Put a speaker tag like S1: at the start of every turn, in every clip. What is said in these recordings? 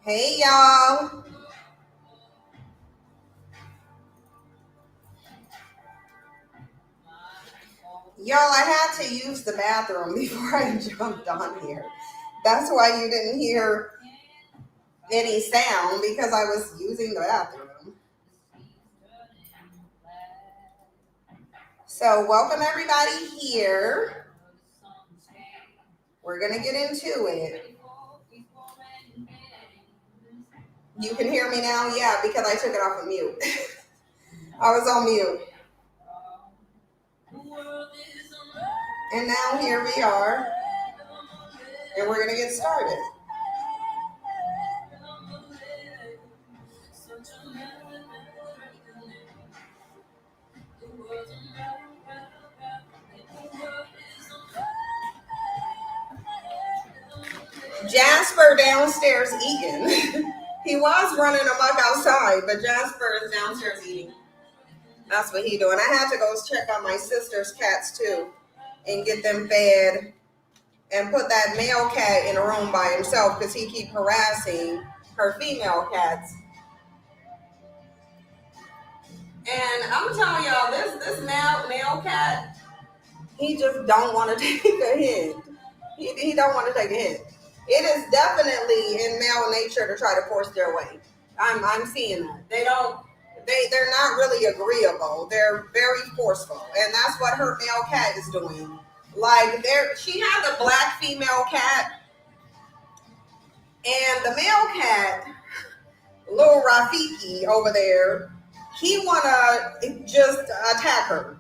S1: Hey y'all. Y'all, I had to use the bathroom before I jumped on here. That's why you didn't hear any sound because I was using the bathroom. So, welcome everybody here. We're going to get into it. You can hear me now? Yeah, because I took it off of mute. I was on mute. And now here we are. And we're going to get started. Jasper downstairs eating. He was running amok outside, but Jasper is downstairs eating. That's what he doing. I had to go check on my sister's cats too and get them fed and put that male cat in a room by himself because he keep harassing her female cats. And I'm telling y'all, this male cat, he just don't want to take a hint. He don't want to take a hint. It is definitely in male nature to try to force their way. I'm seeing that. They're not really agreeable. They're very forceful. And that's what her male cat is doing. Like she had a black female cat, and the male cat, little Rafiki over there, he wanna just attack her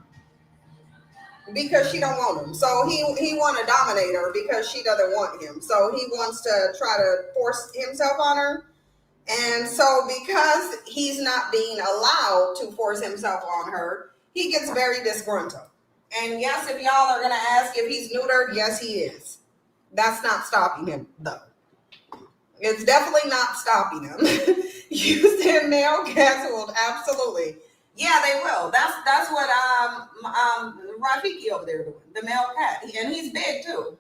S1: because she don't want him. So he wanna dominate her because she doesn't want him. So he wants to try to force himself on her. And so because he's not being allowed to force himself on her, he gets very disgruntled. And yes, if y'all are going to ask if he's neutered, yes, he is. That's not stopping him, though. It's definitely not stopping him. You said male cats will absolutely. Yeah, they will. That's what Rafiki over there doing, the male cat. And he's big, too.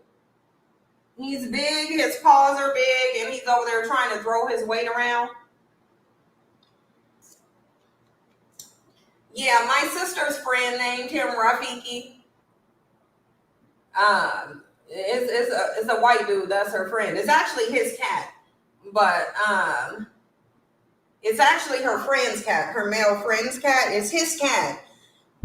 S1: He's big, his paws are big, and he's over there trying to throw his weight around. Yeah, my sister's friend named him Rafiki. It's a white dude. That's her friend. It's actually his cat, but it's actually her friend's cat. Her male friend's cat. It's his cat.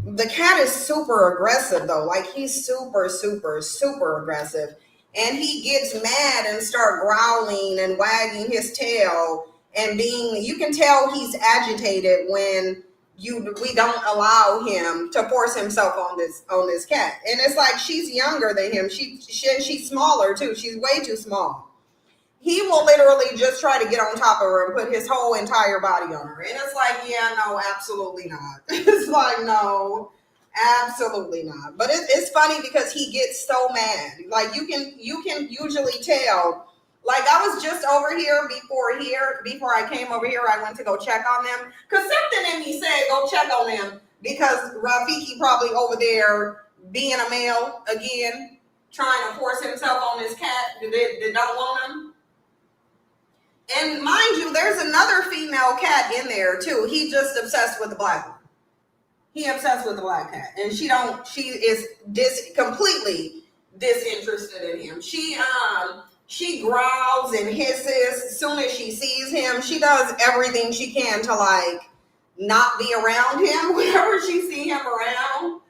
S1: The cat is super aggressive though. Like he's super, super, super aggressive, and he gets mad and start growling and wagging his tail and being. You can tell he's agitated when we don't allow him to force himself on this cat. And it's like she's younger than him. She's smaller too. She's way too small. He will literally just try to get on top of her and put his whole entire body on her. And it's like, yeah, no, absolutely not. It's like, no, absolutely not. But it's funny because he gets so mad. Like you can usually tell. Like I was just over here before I came over here, I went to go check on them. Because something in me said go check on them because Rafiki probably over there being a male again, trying to force himself on this cat that don't want him. And mind you, there's another female cat in there too. He just obsessed with the black one. He obsessed with the black cat. And she is completely disinterested in him. She growls and hisses as soon as she sees him. She does everything she can to like not be around him. Whenever she sees him around,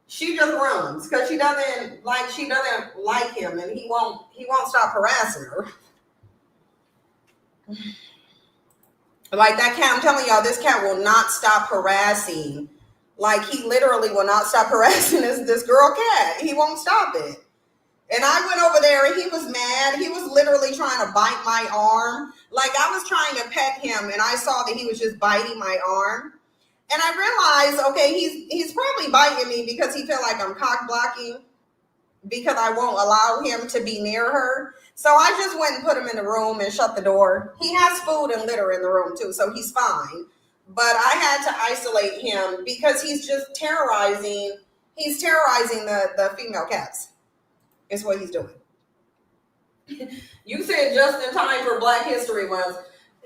S1: she just runs because she doesn't like him, and he won't stop harassing her. Like that cat, I'm telling y'all, this cat will not stop harassing. Like he literally will not stop harassing this girl cat. He won't stop it. And I went over there and he was mad. He was literally trying to bite my arm. Like I was trying to pet him and I saw that he was just biting my arm. And I realized, okay, he's probably biting me because he feel like I'm cock blocking because I won't allow him to be near her. So I just went and put him in the room and shut the door. He has food and litter in the room too, so he's fine. But I had to isolate him because he's just terrorizing. He's terrorizing the female cats. Is what he's doing. You said just in time for Black History Month.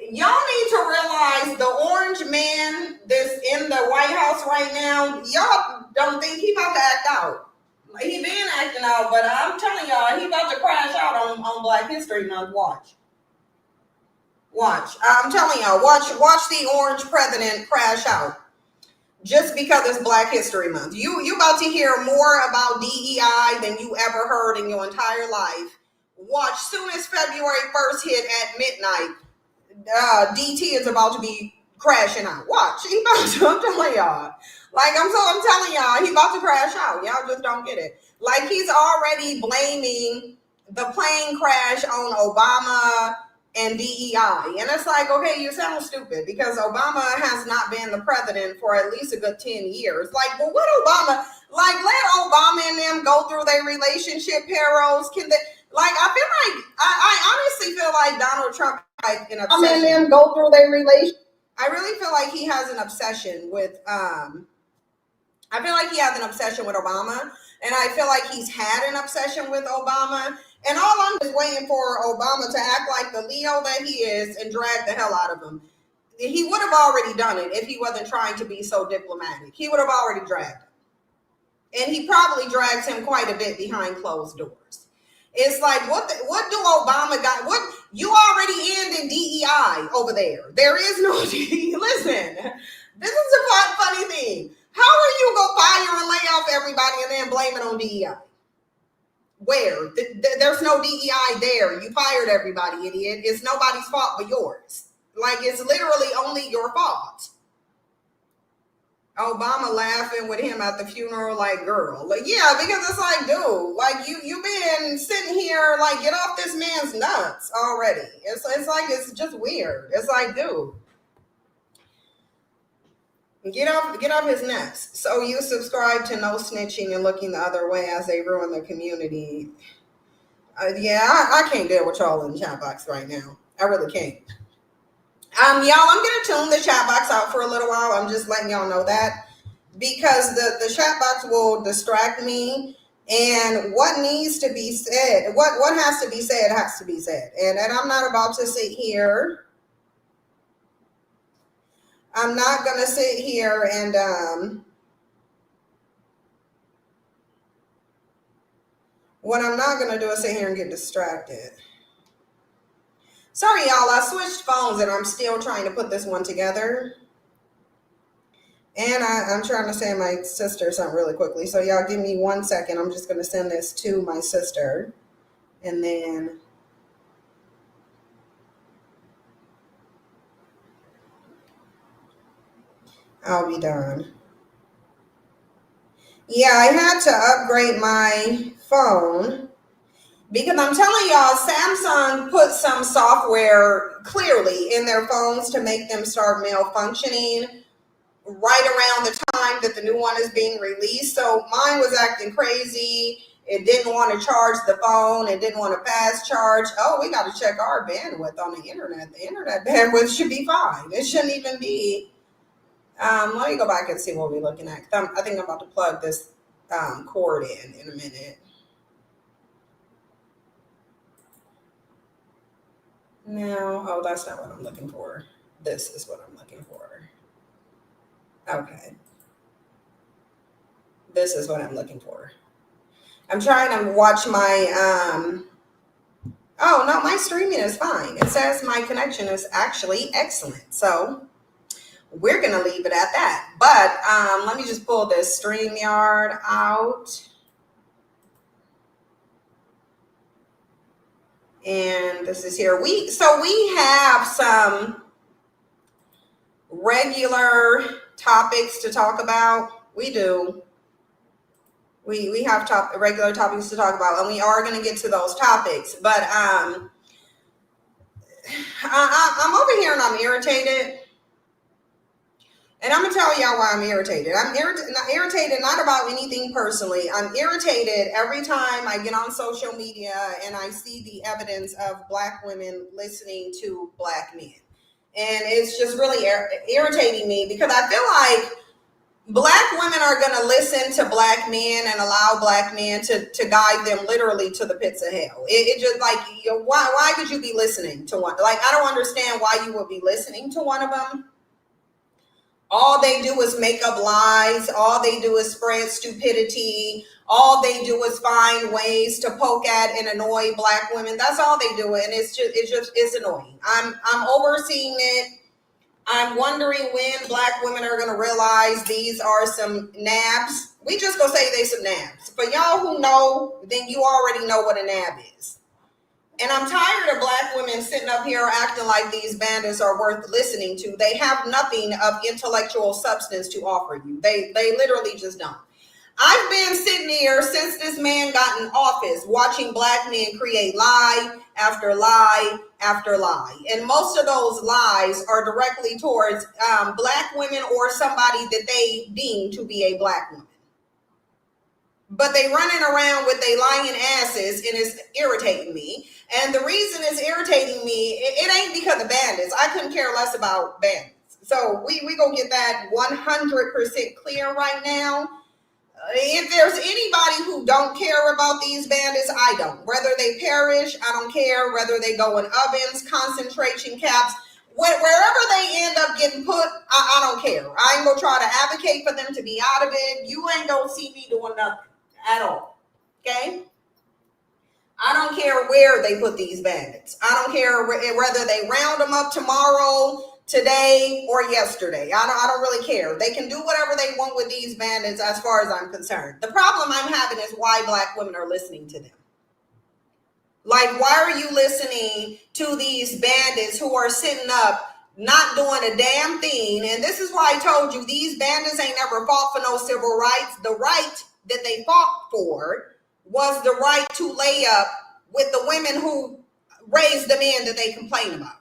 S1: Y'all need to realize the orange man that's in the White House right now, y'all don't think he about to act out. He been acting out, but I'm telling y'all, he about to crash out on Black History Month. Watch. Watch. I'm telling y'all, watch the orange president crash out. Just because it's Black History Month. You about to hear more about DEI than you ever heard in your entire life. Watch, soon as February 1st hit at midnight, DT is about to be crashing out. Watch, he about to, I'm telling y'all. Like, I'm telling y'all, he about to crash out. Y'all just don't get it. Like, he's already blaming the plane crash on Obama and DEI. And it's like, okay, you sound stupid because Obama has not been the president for at least a good 10 years. Like, well, what Obama, like, let Obama and them go through their relationship perils. Can they, like, I feel like, I honestly feel like Donald Trump had an obsession. And them go through their relationship. I really feel like he has an obsession with, I feel like he has an obsession with Obama. And I feel like he's had an obsession with Obama. And all I'm just waiting for Obama to act like the Leo that he is and drag the hell out of him. He would have already done it if he wasn't trying to be so diplomatic. He would have already dragged him. And he probably drags him quite a bit behind closed doors. It's like, what do Obama got? What, you already end in DEI over there. There is no DEI. Listen, this is a funny thing. How are you going to fire and lay off everybody and then blame it on DEI? Where? There's no DEI there. You fired everybody, idiot. It's nobody's fault but yours. Like, it's literally only your fault. Obama laughing with him at the funeral, like, girl. Like, yeah, because it's like, dude, like, you been sitting here, like, get off this man's nuts already. It's like, it's just weird. It's like, dude, get off his nuts. So you subscribe to no snitching and looking the other way as they ruin the community. Yeah, I can't deal with y'all in the chat box right now. I really can't. Y'all, I'm gonna tune the chat box out for a little while. I'm just letting y'all know that because the chat box will distract me. And what needs to be said, what has to be said has to be said. And I'm not about to sit here. I'm not gonna sit here and what I'm not gonna do is sit here and get distracted. Sorry, y'all, I switched phones and I'm still trying to put this one together. And I'm trying to send my sister something really quickly. So y'all give me 1 second. I'm just going to send this to my sister. And then I'll be done. Yeah, I had to upgrade my phone. Because I'm telling y'all, Samsung put some software clearly in their phones to make them start malfunctioning right around the time that the new one is being released. So mine was acting crazy. It didn't want to charge the phone. It didn't want to fast charge. Oh, we got to check our bandwidth on the internet. The internet bandwidth should be fine. It shouldn't even be. Let me go back and see what we're looking at. I think I'm about to plug this cord in a minute. No, oh, that's not what I'm looking for. This is what I'm looking for. Okay. This is what I'm looking for. I'm trying to watch my, oh, no, my streaming is fine. It says my connection is actually excellent. So we're going to leave it at that. But let me just pull this StreamYard out. And this is here. We have some regular topics to talk about. We do. We have regular topics to talk about, and we are going to get to those topics. But I'm over here and I'm irritated. And I'm going to tell y'all why I'm irritated. I'm irritated not about anything personally. I'm irritated every time I get on social media and I see the evidence of Black women listening to Black men. And it's just really irritating me because I feel like, Black women are going to listen to black men and allow black men to guide them literally to the pits of hell. It just like, you know, why would you be listening to one? Like, I don't understand why you would be listening to one of them. All they do is make up lies. All they do is spread stupidity. All they do is find ways to poke at and annoy black women. That's all they do, and it's annoying. I'm overseeing it. I'm wondering when black women are going to realize these are some nabs. We just gonna say they some nabs. For y'all who know, then you already know what a nab is. And I'm tired of black women sitting up here acting like these bandits are worth listening to. They have nothing of intellectual substance to offer you. They literally just don't. I've been sitting here since this man got in office watching black men create lie after lie after lie. And most of those lies are directly towards black women or somebody that they deem to be a black woman. But they running around with they lying asses and it's irritating me. And the reason it's irritating me, it ain't because of bandits. I couldn't care less about bandits. So we gonna get that 100% clear right now. If there's anybody who don't care about these bandits, I don't. Whether they perish, I don't care. Whether they go in ovens, concentration camps, wherever they end up getting put, I don't care. I ain't gonna try to advocate for them to be out of it. You ain't gonna see me doing nothing at all. Okay? I don't care where they put these bandits. I don't care whether they round them up tomorrow, today, or yesterday. I don't really care. They can do whatever they want with these bandits as far as I'm concerned. The problem I'm having is why black women are listening to them. Like, why are you listening to these bandits who are sitting up not doing a damn thing? And this is why I told you these bandits ain't never fought for no civil rights. The right that they fought for was the right to lay up with the women who raised the men that they complain about.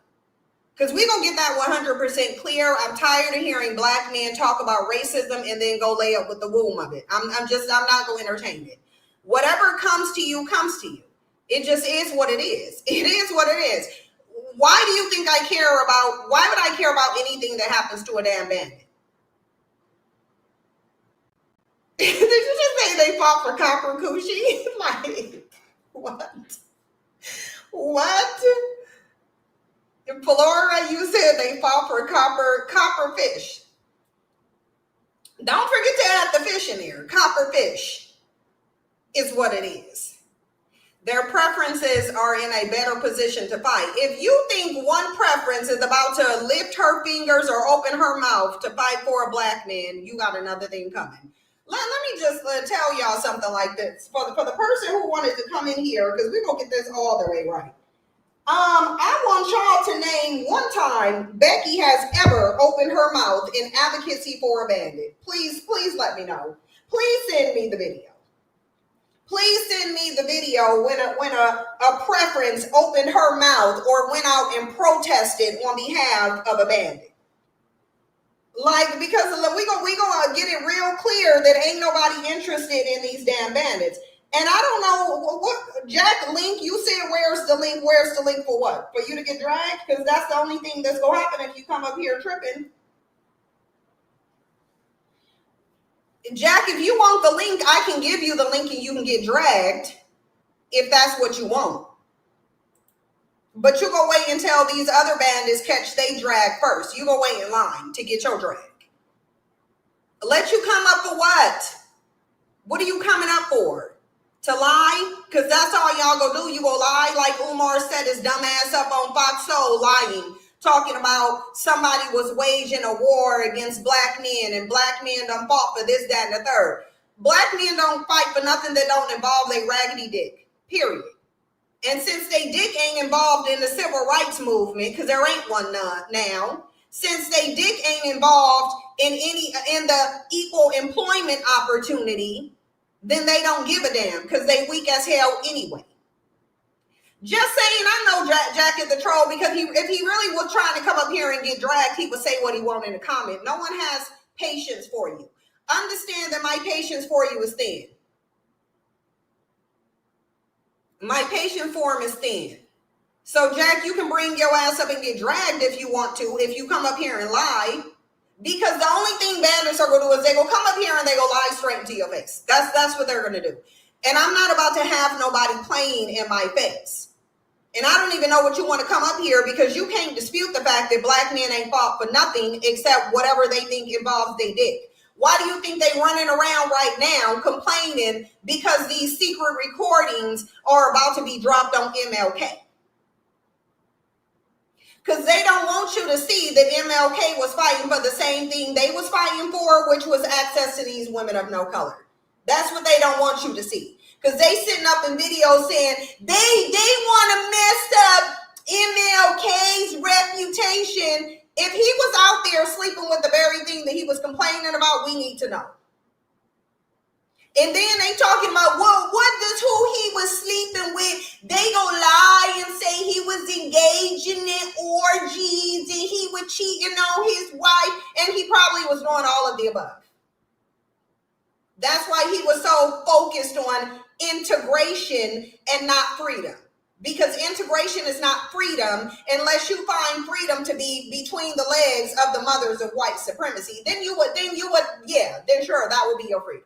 S1: Because we're going to get that 100% clear. I'm tired of hearing black men talk about racism and then go lay up with the womb of it. I'm not going to entertain it. Whatever comes to you, comes to you. It just is what it is. It is what it is. Why do you think why would I care about anything that happens to a damn bandit? Did you just say they fought for copper coochie? Like, what? What? In Florida, you said they fought for copper fish. Don't forget to add the fish in there. Copper fish is what it is. Their preferences are in a better position to fight. If you think one preference is about to lift her fingers or open her mouth to fight for a black man, you got another thing coming. Let me just tell y'all something like this. For the person who wanted to come in here, because we're going to get this all the way right. I want y'all to name one time Becky has ever opened her mouth in advocacy for a bandit. Please let me know. Please send me the video. Please send me the video when a preference opened her mouth or went out and protested on behalf of a bandit. Like, because we gonna get it real clear that ain't nobody interested in these damn bandits. And I don't know what Jack link. You said where's the link? Where's the link for what? For you to get dragged? Because that's the only thing that's gonna happen if you come up here tripping. Jack, if you want the link, I can give you the link and you can get dragged if that's what you want. But you go wait until these other bandits catch they drag first. You go wait in line to get your drag. Let you come up for what? What are you coming up for? To lie? Because that's all y'all go do. You go lie like Umar set his dumb ass up on Fox Soul lying, talking about somebody was waging a war against black men and black men done fought for this, that, and the third. Black men don't fight for nothing that don't involve their raggedy dick, period. And since they dick ain't involved in the civil rights movement, because there ain't one now, since they dick ain't involved in the equal employment opportunity, then they don't give a damn because they weak as hell anyway. Just saying, I know Jack is the troll because if he really was trying to come up here and get dragged, he would say what he wanted in the comment. No one has patience for you. Understand that my patience for you is thin. My patience for him is thin. So, Jack, you can bring your ass up and get dragged if you want to, if you come up here and lie. Because the only thing bandits are going to do is they will come up here and they go lie straight into your face. That's what they're going to do. And I'm not about to have nobody playing in my face. And I don't even know what you want to come up here, because you can't dispute the fact that black men ain't fought for nothing except whatever they think involves their dick. Why do you think they running around right now complaining because these secret recordings are about to be dropped on MLK? Because they don't want you to see that MLK was fighting for the same thing they was fighting for, which was access to these women of no color. That's what they don't want you to see. Because they sitting up in videos saying they want to mess up MLK's reputation. If he was out there sleeping with the very thing that he was complaining about, we need to know. And then they talking about, well, what does who he was sleeping with? They gonna lie and say he was engaging in orgies and he was cheating on his wife, and he probably was doing all of the above. That's why he was so focused on integration and not freedom. Because integration is not freedom unless you find freedom to be between the legs of the mothers of white supremacy. Then sure, that would be your freedom.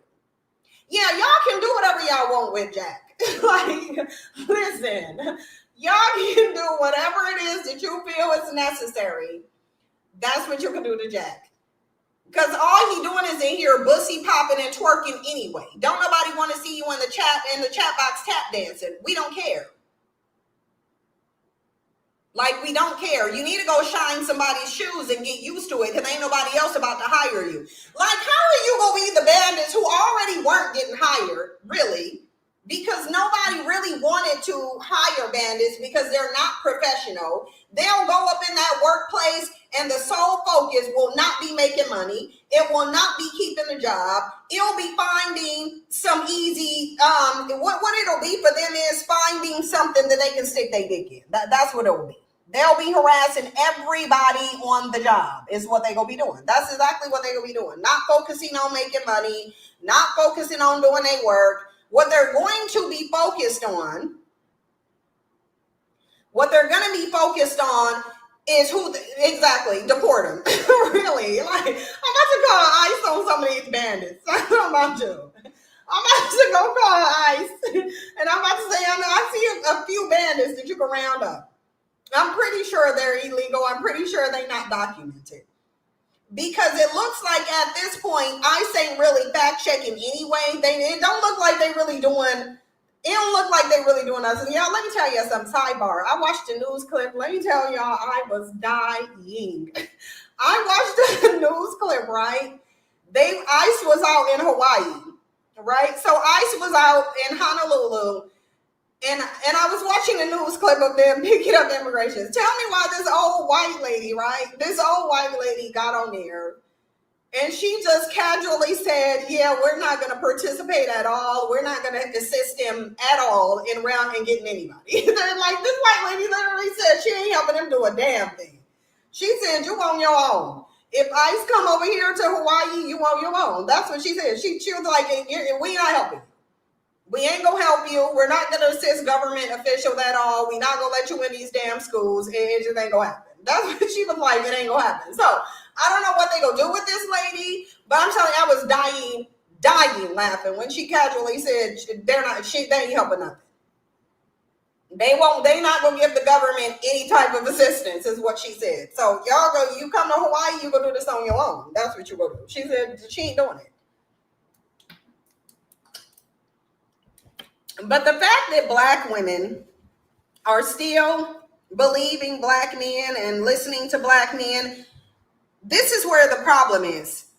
S1: Yeah, y'all can do whatever y'all want with Jack. Like, listen, y'all can do whatever it is that you feel is necessary. That's what you can do to Jack. Because all he doing is in here bussy popping and twerking anyway. Don't nobody want to see you in the chat box tap dancing. We don't care. Like, we don't care. You need to go shine somebody's shoes and get used to it, because ain't nobody else about to hire you. Like, how are you going to be the bandits who already weren't getting hired, really? Because nobody really wanted to hire bandits because they're not professional. They'll go up in that workplace and the sole focus will not be making money. It will not be keeping a job. It'll be finding some easy, what it'll be for them is finding something that they can stick their dick in. That's what it will be. They'll be harassing everybody on the job is what they're going to be doing. That's exactly what they're going to be doing. Not focusing on making money, not focusing on doing their work. What they're going to be focused on, is deport them. Really. Like, I'm about to call ICE on some of these bandits. That's what I'm about to. I'm about to go call ICE. And I'm about to say, I see a few bandits that you can round up. I'm pretty sure they're illegal. I'm pretty sure they're not documented. Because it looks like at this point, ICE ain't really fact checking anyway. It don't look like they really doing. It don't look like they really doing us. And y'all, let me tell you some sidebar. I watched a news clip. Let me tell y'all, I was dying. I watched a news clip, right? ICE was out in Hawaii, right? So ICE was out in Honolulu. And I was watching a news clip of them picking up immigration. Tell me why this old white lady, right? This old white lady got on there and she just casually said, yeah, we're not going to participate at all. We're not going to assist him at all in getting anybody. They're like, this white lady literally said she ain't helping him do a damn thing. She said, you on your own. If ICE come over here to Hawaii, you on your own. That's what she said. She was like, we not helping you. We ain't gonna help you. We're not gonna assist government officials at all. We're not gonna let you in these damn schools. It just ain't gonna happen. That's what she was like. It ain't gonna happen. So I don't know what they gonna do with this lady, but I'm telling you, I was dying laughing when she casually said they ain't helping nothing. They not gonna give the government any type of assistance, is what she said. So you come to Hawaii, you gonna do this on your own. That's what you gonna do. She said she ain't doing it. But the fact that black women are still believing black men and listening to black men, this is where the problem is.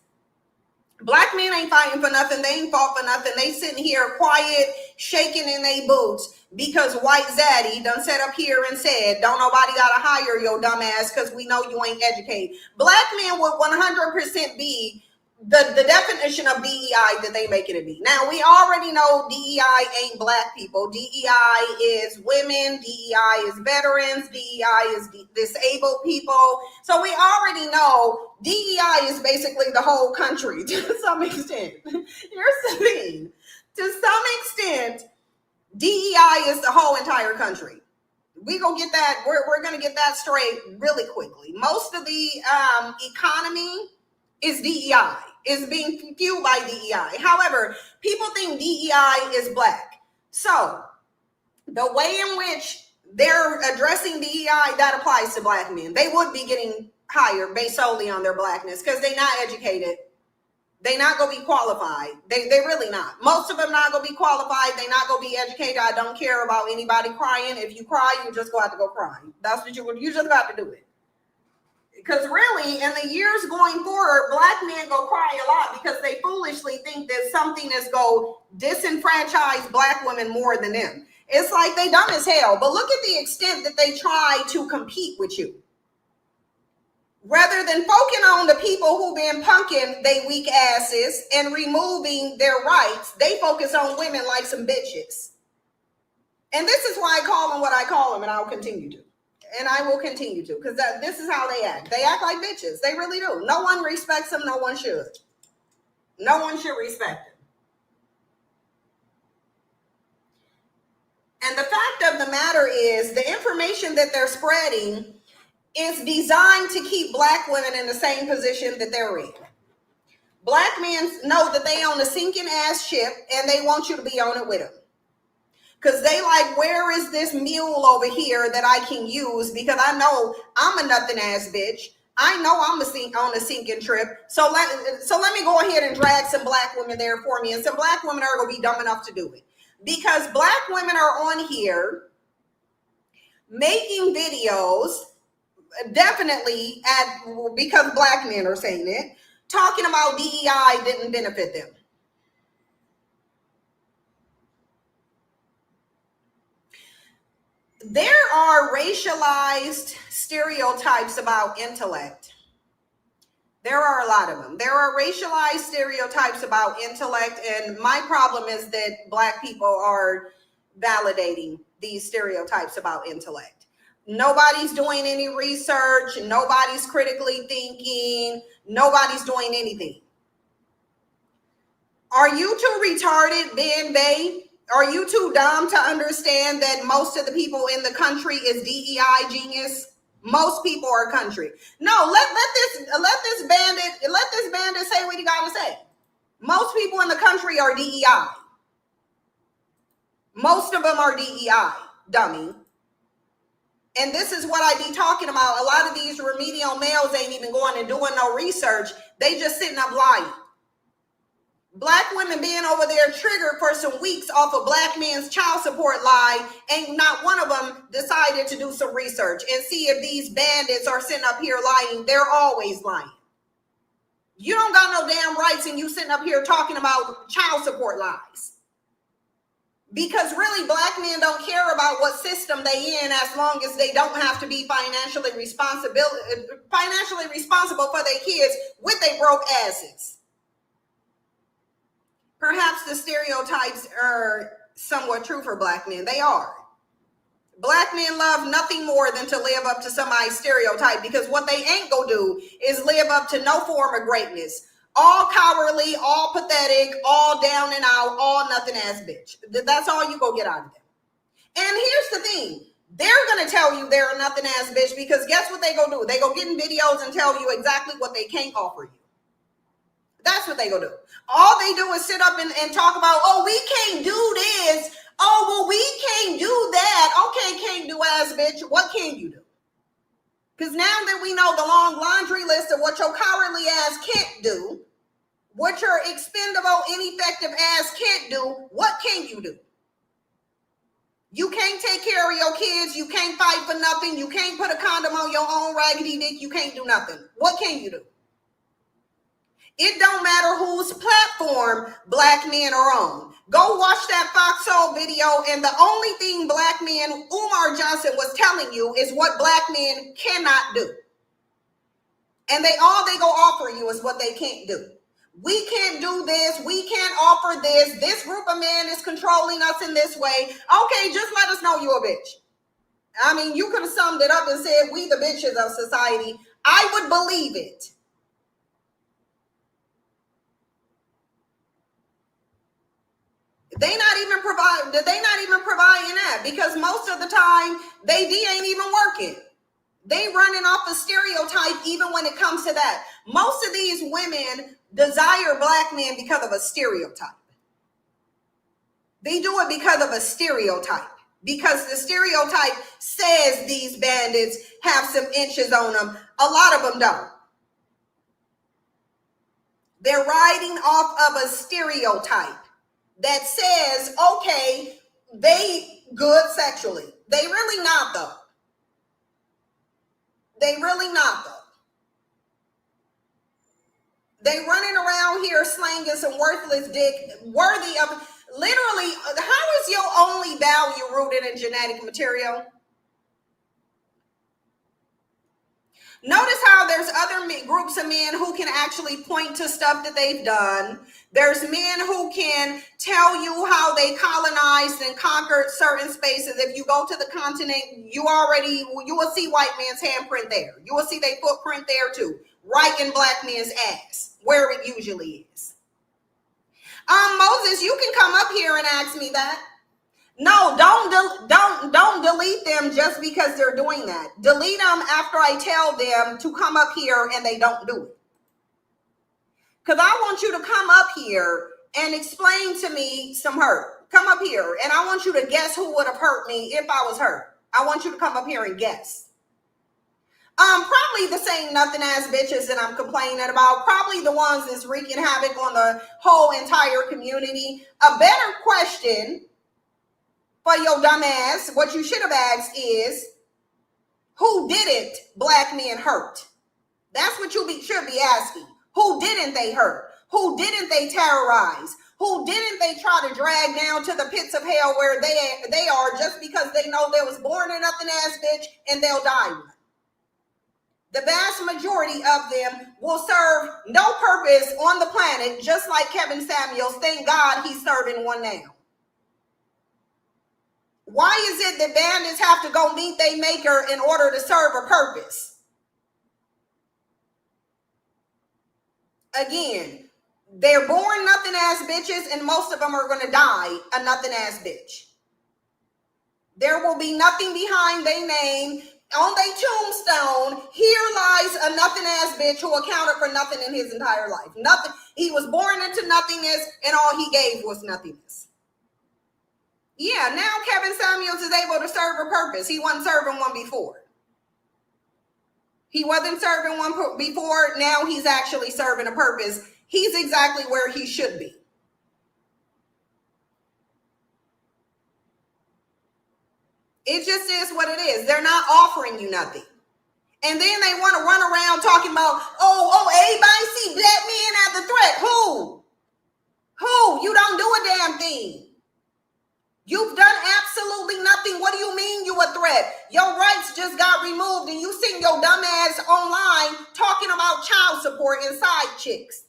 S1: Black men ain't fighting for nothing. They ain't fought for nothing. They sitting here quiet, shaking in their boots because white zaddy done sat up here and said, don't nobody gotta hire your dumb ass because we know you ain't educated. Black men would 100% be the definition of DEI that they make it to be. Now, we already know DEI ain't black people. DEI is women. DEI is veterans. DEI is disabled people. So we already know DEI is basically the whole country to some extent. Here's the thing. To some extent, DEI is the whole entire country. We're going to get that. We're going to get that straight really quickly. Most of the economy is DEI, is being fueled by DEI. However, people think DEI is black. So the way in which they're addressing DEI, that applies to black men. They would be getting hired based solely on their blackness because they're not educated. They not gonna be qualified. They really not. Most of them not gonna be qualified. They not gonna be educated. I don't care about anybody crying. If you cry, you just go have to go cry. That's what you just got to do it. Because really, in the years going forward, black men go cry a lot because they foolishly think that something is go disenfranchise black women more than them. It's like they dumb as hell. But look at the extent that they try to compete with you. Rather than focusing on the people who been punking they weak asses and removing their rights, they focus on women like some bitches. And this is why I call them what I call them, and I'll continue to. And I will continue to, because this is how they act. They act like bitches. They really do. No one respects them. No one should. No one should respect them. And the fact of the matter is, the information that they're spreading is designed to keep black women in the same position that they're in. Black men know that they own a sinking ass ship and they want you to be on it with them. Because they like, where is this mule over here that I can use? Because I know I'm a nothing ass bitch. I know I'm on a sinking trip. So let me go ahead and drag some black women there for me. And some black women are going to be dumb enough to do it. Because black women are on here making videos, definitely because black men are saying it, talking about DEI didn't benefit them. There are racialized stereotypes about intellect. There are a lot of them. There are racialized stereotypes about intellect, and my problem is that black people are validating these stereotypes about intellect. Nobody's doing any research. Nobody's critically thinking. Nobody's doing anything. Are you too retarded, Ben Bay? Are you too dumb to understand that most of the people in the country is DEI genius? Most people are country. No, let this bandit say what he got to say. Most people in the country are DEI. Most of them are DEI, dummy. And this is what I be talking about. A lot of these remedial males ain't even going and doing no research. They just sitting up lying. Black women being over there triggered for some weeks off of black men's child support lie, and not one of them decided to do some research and see if these bandits are sitting up here lying. They're always lying. You don't got no damn rights and you sitting up here talking about child support lies. Because really, black men don't care about what system they in as long as they don't have to be financially responsible for their kids with their broke asses. Perhaps the stereotypes are somewhat true for black men. They are. Black men love nothing more than to live up to somebody's stereotype, because what they ain't gonna do is live up to no form of greatness. All cowardly, all pathetic, all down and out, all nothing ass bitch. That's all you go get out of them. And here's the thing. They're going to tell you they're a nothing ass bitch, because guess what they go do? They go get in videos and tell you exactly what they can't offer you. That's what they go do. All they do is sit up and talk about, oh, we can't do this. Oh, well, we can't do that. Okay, can't do ass bitch. What can you do? Because now that we know the long laundry list of what your cowardly ass can't do, what your expendable, ineffective ass can't do, what can you do? You can't take care of your kids. You can't fight for nothing. You can't put a condom on your own raggedy dick. You can't do nothing. What can you do? It don't matter whose platform black men are on. Go watch that Foxhole video, and the only thing black men, Umar Johnson, was telling you is what black men cannot do. And all they go offer you is what they can't do. We can't do this. We can't offer this. This group of men is controlling us in this way. Okay, just let us know you're a bitch. I mean, you could have summed it up and said, we the bitches of society. I would believe it. They not even providing that, because most of the time they ain't even working. They running off a stereotype even when it comes to that. Most of these women desire black men because of a stereotype. They do it because of a stereotype. Because the stereotype says these bandits have some inches on them. A lot of them don't. They're riding off of a stereotype that says, okay, they good sexually. They really not though. They really not though. They running around here slanging some worthless dick worthy of, literally, how is your only value rooted in genetic material? Notice how there's other groups of men who can actually point to stuff that they've done. There's men who can tell you how they colonized and conquered certain spaces. If you go to the continent, you will see white man's handprint there. You will see their footprint there too, right in black men's ass, where it usually is. Moses, you can come up here and ask me that. No, don't delete them just because they're doing that. Delete them after I tell them to come up here and they don't do it. Because I want you to come up here and explain to me some hurt. Come up here and I want you to guess who would have hurt me if I was hurt. I want you to come up here and guess. Probably the same nothing ass bitches that I'm complaining about. Probably the ones that's wreaking havoc on the whole entire community. A better question for your dumb ass, what you should have asked is, who didn't black men hurt? That's what you should be asking. Who didn't they hurt? Who didn't they terrorize? Who didn't they try to drag down to the pits of hell where they are just because they know they was born a nothing ass bitch and they'll die one? The vast majority of them will serve no purpose on the planet, just like Kevin Samuels. Thank God he's serving one now. Why is it that bandits have to go meet their maker in order to serve a purpose? Again, they're born nothing ass bitches and most of them are going to die a nothing ass bitch. There will be nothing behind their name. On their tombstone, here lies a nothing ass bitch who accounted for nothing in his entire life. Nothing. He was born into nothingness and all he gave was nothingness. Yeah, now Kevin Samuels is able to serve a purpose. He wasn't serving one before. He wasn't serving one before. Now he's actually serving a purpose. He's exactly where he should be. It just is what it is. They're not offering you nothing. And then they want to run around talking about, everybody see black men as a threat. Who? You don't do a damn thing. You've done absolutely nothing. What do you mean you a threat? Your rights just got removed and you seen your dumb ass online talking about child support and side chicks.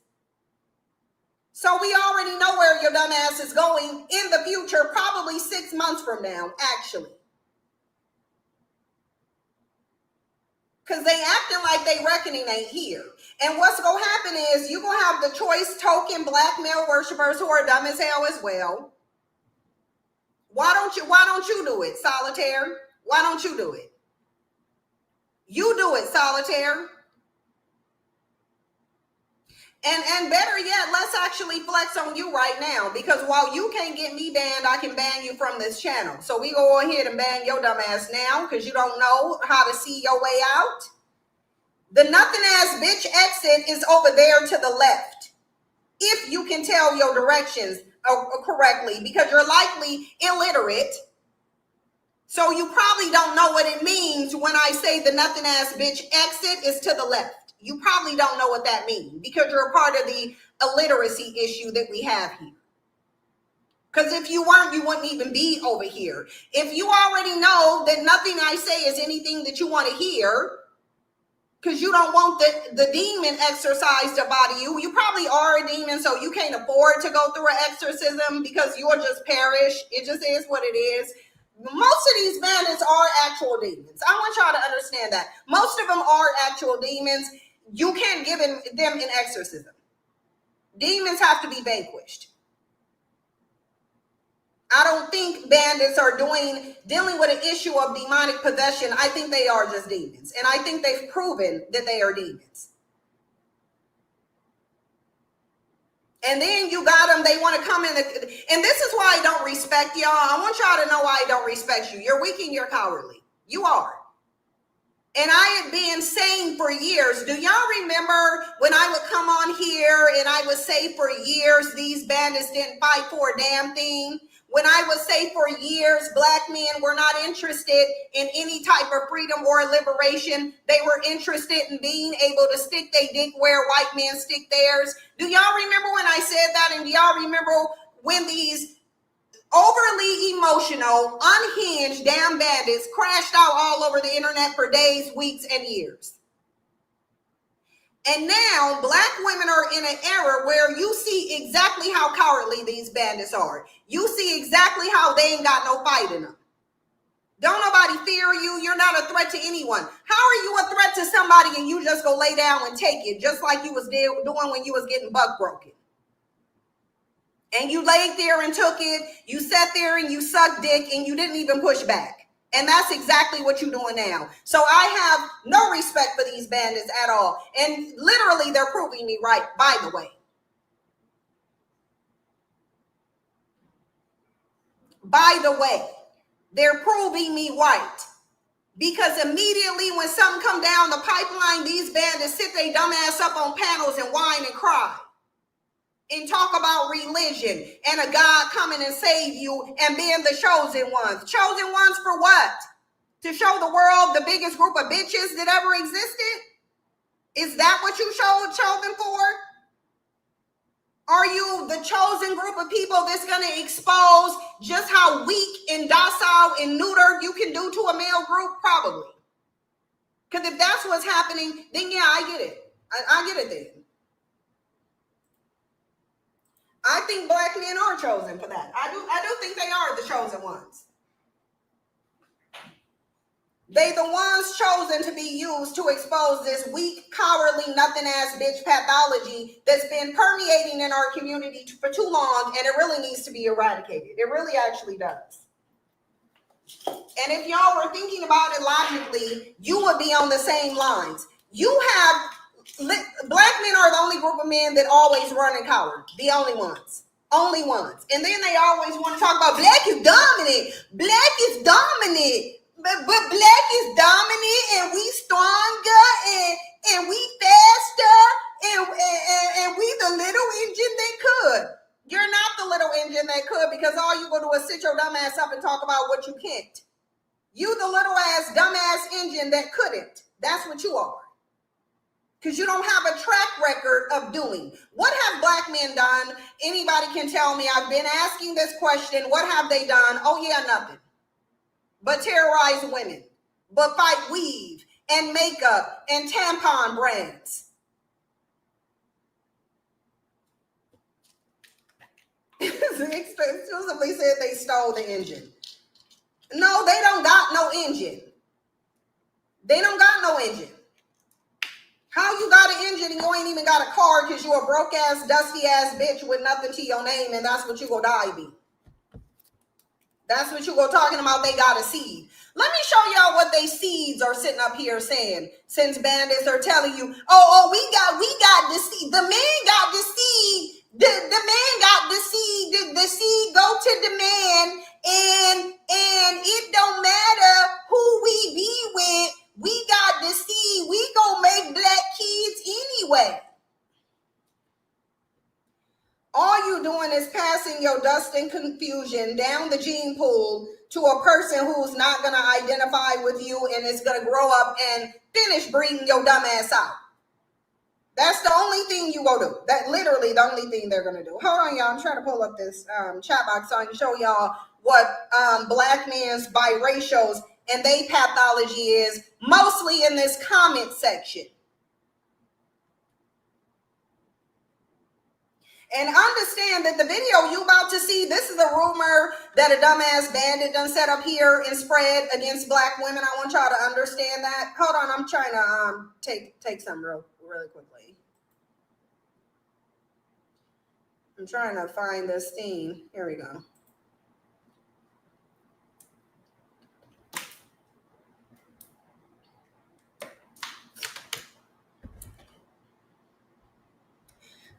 S1: So we already know where your dumb ass is going in the future, probably 6 months from now, actually. Because they acting like they reckoning ain't here. And what's going to happen is you're going to have the choice token black male worshipers who are dumb as hell as well. Why don't you do it, Solitaire? Why don't you do it? You do it, Solitaire. And better yet, let's actually flex on you right now, because while you can't get me banned, I can ban you from this channel. So we go ahead and ban your dumb ass now because you don't know how to see your way out. The nothing ass bitch exit is over there to the left. If you can tell your directions correctly, because you're likely illiterate. So you probably don't know what it means when I say the nothing ass bitch exit is to the left. You probably don't know what that means because you're a part of the illiteracy issue that we have here. Because if you weren't, you wouldn't even be over here. If you already know that nothing I say is anything that you want to hear, because you don't want the demon exorcised about you. You probably are a demon, so you can't afford to go through an exorcism because you'll just perish. It just is what it is. Most of these bandits are actual demons. I want y'all to understand that. Most of them are actual demons. You can't give them an exorcism. Demons have to be vanquished. I don't think bandits are dealing with an issue of demonic possession. I think they are just demons. And I think they've proven that they are demons. And then you got them, they want to come in. And this is why I don't respect y'all. I want y'all to know why I don't respect you. You're weak and you're cowardly. You are. And I had been saying for years, do y'all remember when I would come on here and I would say for years, these bandits didn't fight for a damn thing? When I would say for years, black men were not interested in any type of freedom or liberation. They were interested in being able to stick their dick where white men stick theirs. Do y'all remember when I said that? And do y'all remember when these overly emotional, unhinged damn bandits crashed out all over the internet for days, weeks, and years? And now black women are in an era where you see exactly how cowardly these bandits are. You see exactly how they ain't got no fight in them. Don't nobody fear you. You're not a threat to anyone. How are you a threat to somebody and you just go lay down and take it, just like you was doing when you was getting buck broken? And you laid there and took it. You sat there and you sucked dick and you didn't even push back. And that's exactly what you're doing now. So I have no respect for these bandits at all. And literally, they're proving me right, by the way. By the way, they're proving me right. Because immediately when something come down the pipeline, these bandits sit their dumb ass up on panels and whine and cry. And talk about religion and a God coming and save you and being the chosen ones. Chosen ones for what? To show the world the biggest group of bitches that ever existed? Is that what you chosen for? Are you the chosen group of people that's going to expose just how weak and docile and neuter you can do to a male group? Probably. Because if that's what's happening, then yeah, I get it. I get it then. I think black men are chosen for that. I do think they are the chosen ones. They the ones chosen to be used to expose this weak, cowardly, nothing-ass bitch pathology that's been permeating in our community for too long, and it really needs to be eradicated. It really actually does. And if y'all were thinking about it logically, you would be on the same lines. You have black men are the only group of men that always run and cower. The only ones. Only ones. And then they always want to talk about black is dominant. Black is dominant. But black is dominant and we stronger and we faster and we the little engine that could. You're not the little engine that could, because all you go do is sit your dumb ass up and talk about what you can't. You the little ass dumb ass engine that couldn't. That's what you are. Because you don't have a track record of doing. What have black men done? Anybody can tell me. I've been asking this question. What have they done? Oh yeah, nothing. But terrorize women. But fight weave and makeup and tampon brands. Exclusively said they stole the engine. No, they don't got no engine. They don't got no engine. How you got an engine and you ain't even got a car because you a broke ass, dusty ass bitch with nothing to your name, and that's what you go die be. That's what you go talking about. They got a seed. Let me show y'all what they seeds are sitting up here saying. Since bandits are telling you, we got the seed. The man got the seed. The man got the seed. The seed go to the man, and it don't matter who we be with. We got the seed. We gonna make black kids anyway. All you doing is passing your dust and confusion down the gene pool to a person who's not going to identify with you and is going to grow up and finish breeding your dumb ass out. That's the only thing you go do. That literally the only thing they're going to do. Hold on, y'all. I'm trying to pull up this chat box so I can show y'all what black men's biracials and they pathology is, mostly in this comment section. And understand that the video you about to see, this is a rumor that a dumbass bandit done set up here and spread against black women. I want y'all to understand that. Hold on, I'm trying to take some really quickly. I'm trying to find this thing. Here we go.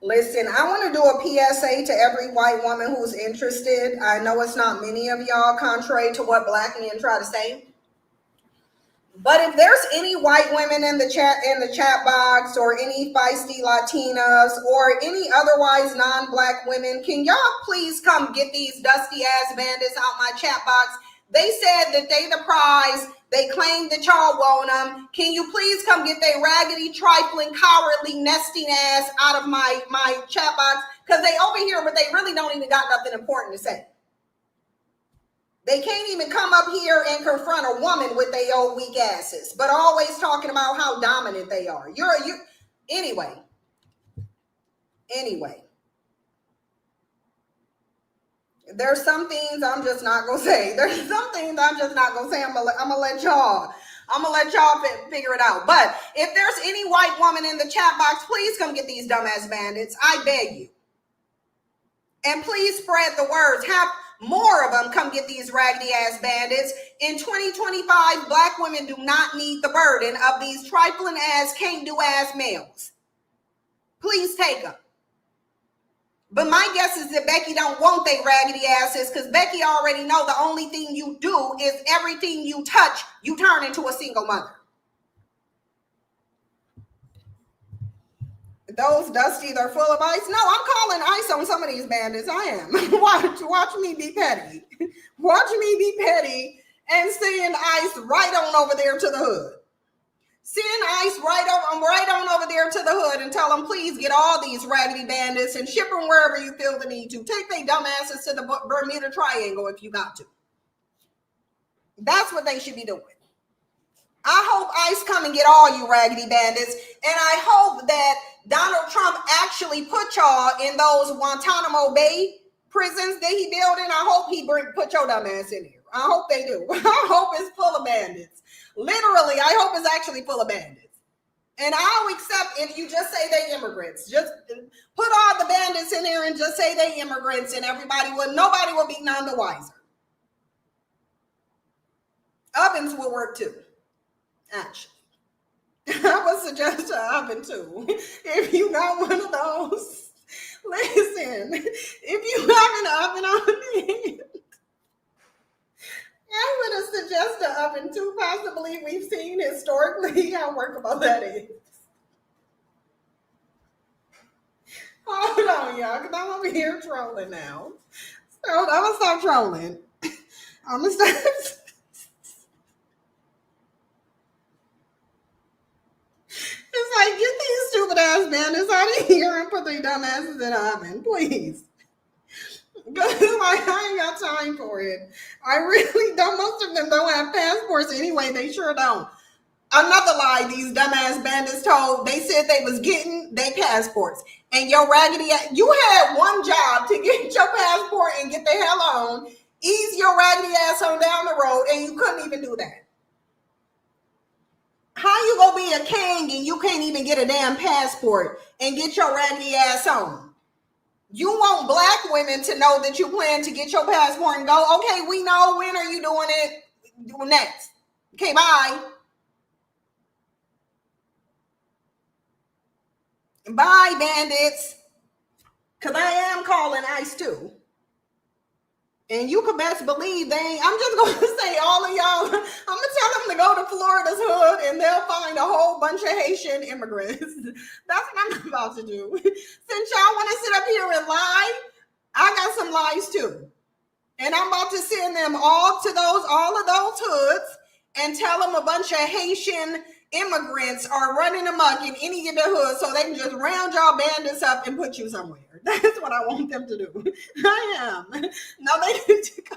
S1: Listen, I want to do a PSA to every white woman who's interested. I know it's not many of y'all, contrary to what black men try to say. But if there's any white women in the chat box, or any feisty Latinas, or any otherwise non-black women, can y'all please come get these dusty ass bandits out my chat box? They said that they the prize. They claim that y'all want them. Can you please come get their raggedy, trifling, cowardly, nesting ass out of my chat box? Because they over here, but they really don't even got nothing important to say. They can't even come up here and confront a woman with their old weak asses, but always talking about how dominant they are. Anyway. There's some things I'm just not gonna say. I'm gonna let y'all figure it out. But if there's any white woman in the chat box, please come get these dumbass bandits. I beg you. And please spread the words. Have more of them come get these raggedy ass bandits. In 2025, black women do not need the burden of these trifling ass, can't do ass males. Please take them. But my guess is that Becky don't want they raggedy asses, because Becky already know the only thing you do is everything you touch, you turn into a single mother. Those dusty, they're full of ice. No, I'm calling ice on some of these bandits. I am. Watch me be petty. Watch me be petty and send ice right on over there to the hood. Send ice right on over there to the hood and tell them, please get all these raggedy bandits and ship them wherever you feel the need to. Take their dumb asses to the Bermuda Triangle if you got to. That's what they should be doing. I hope ICE come and get all you raggedy bandits, and I hope that Donald Trump actually put y'all in those Guantanamo Bay prisons that he building. I hope he put your dumb ass in here. I hope they do. I hope it's full of bandits. Literally, I hope it's actually full of bandits. And I'll accept if you just say they immigrants. Just put all the bandits in there and just say they immigrants, and nobody will be none the wiser. Ovens will work too. Actually, I would suggest an oven too. If you got one of those, listen, if you have an oven on hand, I would suggest an oven too. Possibly, we've seen historically how workable that is. Hold on, y'all, because I'm over here trolling now. So I'm going to stop trolling. I'm going to stop. It's like, get these stupid ass bandits out of here and put their dumb asses in the oven, please. Because I ain't got time for it. I really don't. Most of them don't have passports anyway. They sure don't. Another lie these dumbass bandits told. They said they was getting their passports. And your raggedy ass, you had one job to get your passport and get the hell on, ease your raggedy ass on down the road, and you couldn't even do that. How you gonna be a king and you can't even get a damn passport and get your raggedy ass on? You want black women to know that you plan to get your passport and go, okay, we know, when are you doing it? Next. Okay, bye. Bye, bandits. Because I am calling ICE too. And you can best believe they ain't. I'm just going to say all of y'all, I'm going to tell them to go to Florida's hood and they'll find a whole bunch of Haitian immigrants. That's what I'm about to do. Since y'all want to sit up here and lie, I got some lies too. And I'm about to send them all of those hoods and tell them a bunch of Haitian immigrants are running amok in any given hood so they can just round y'all bandits up and put you somewhere. That's what I want them to do. I am. No, they need to go.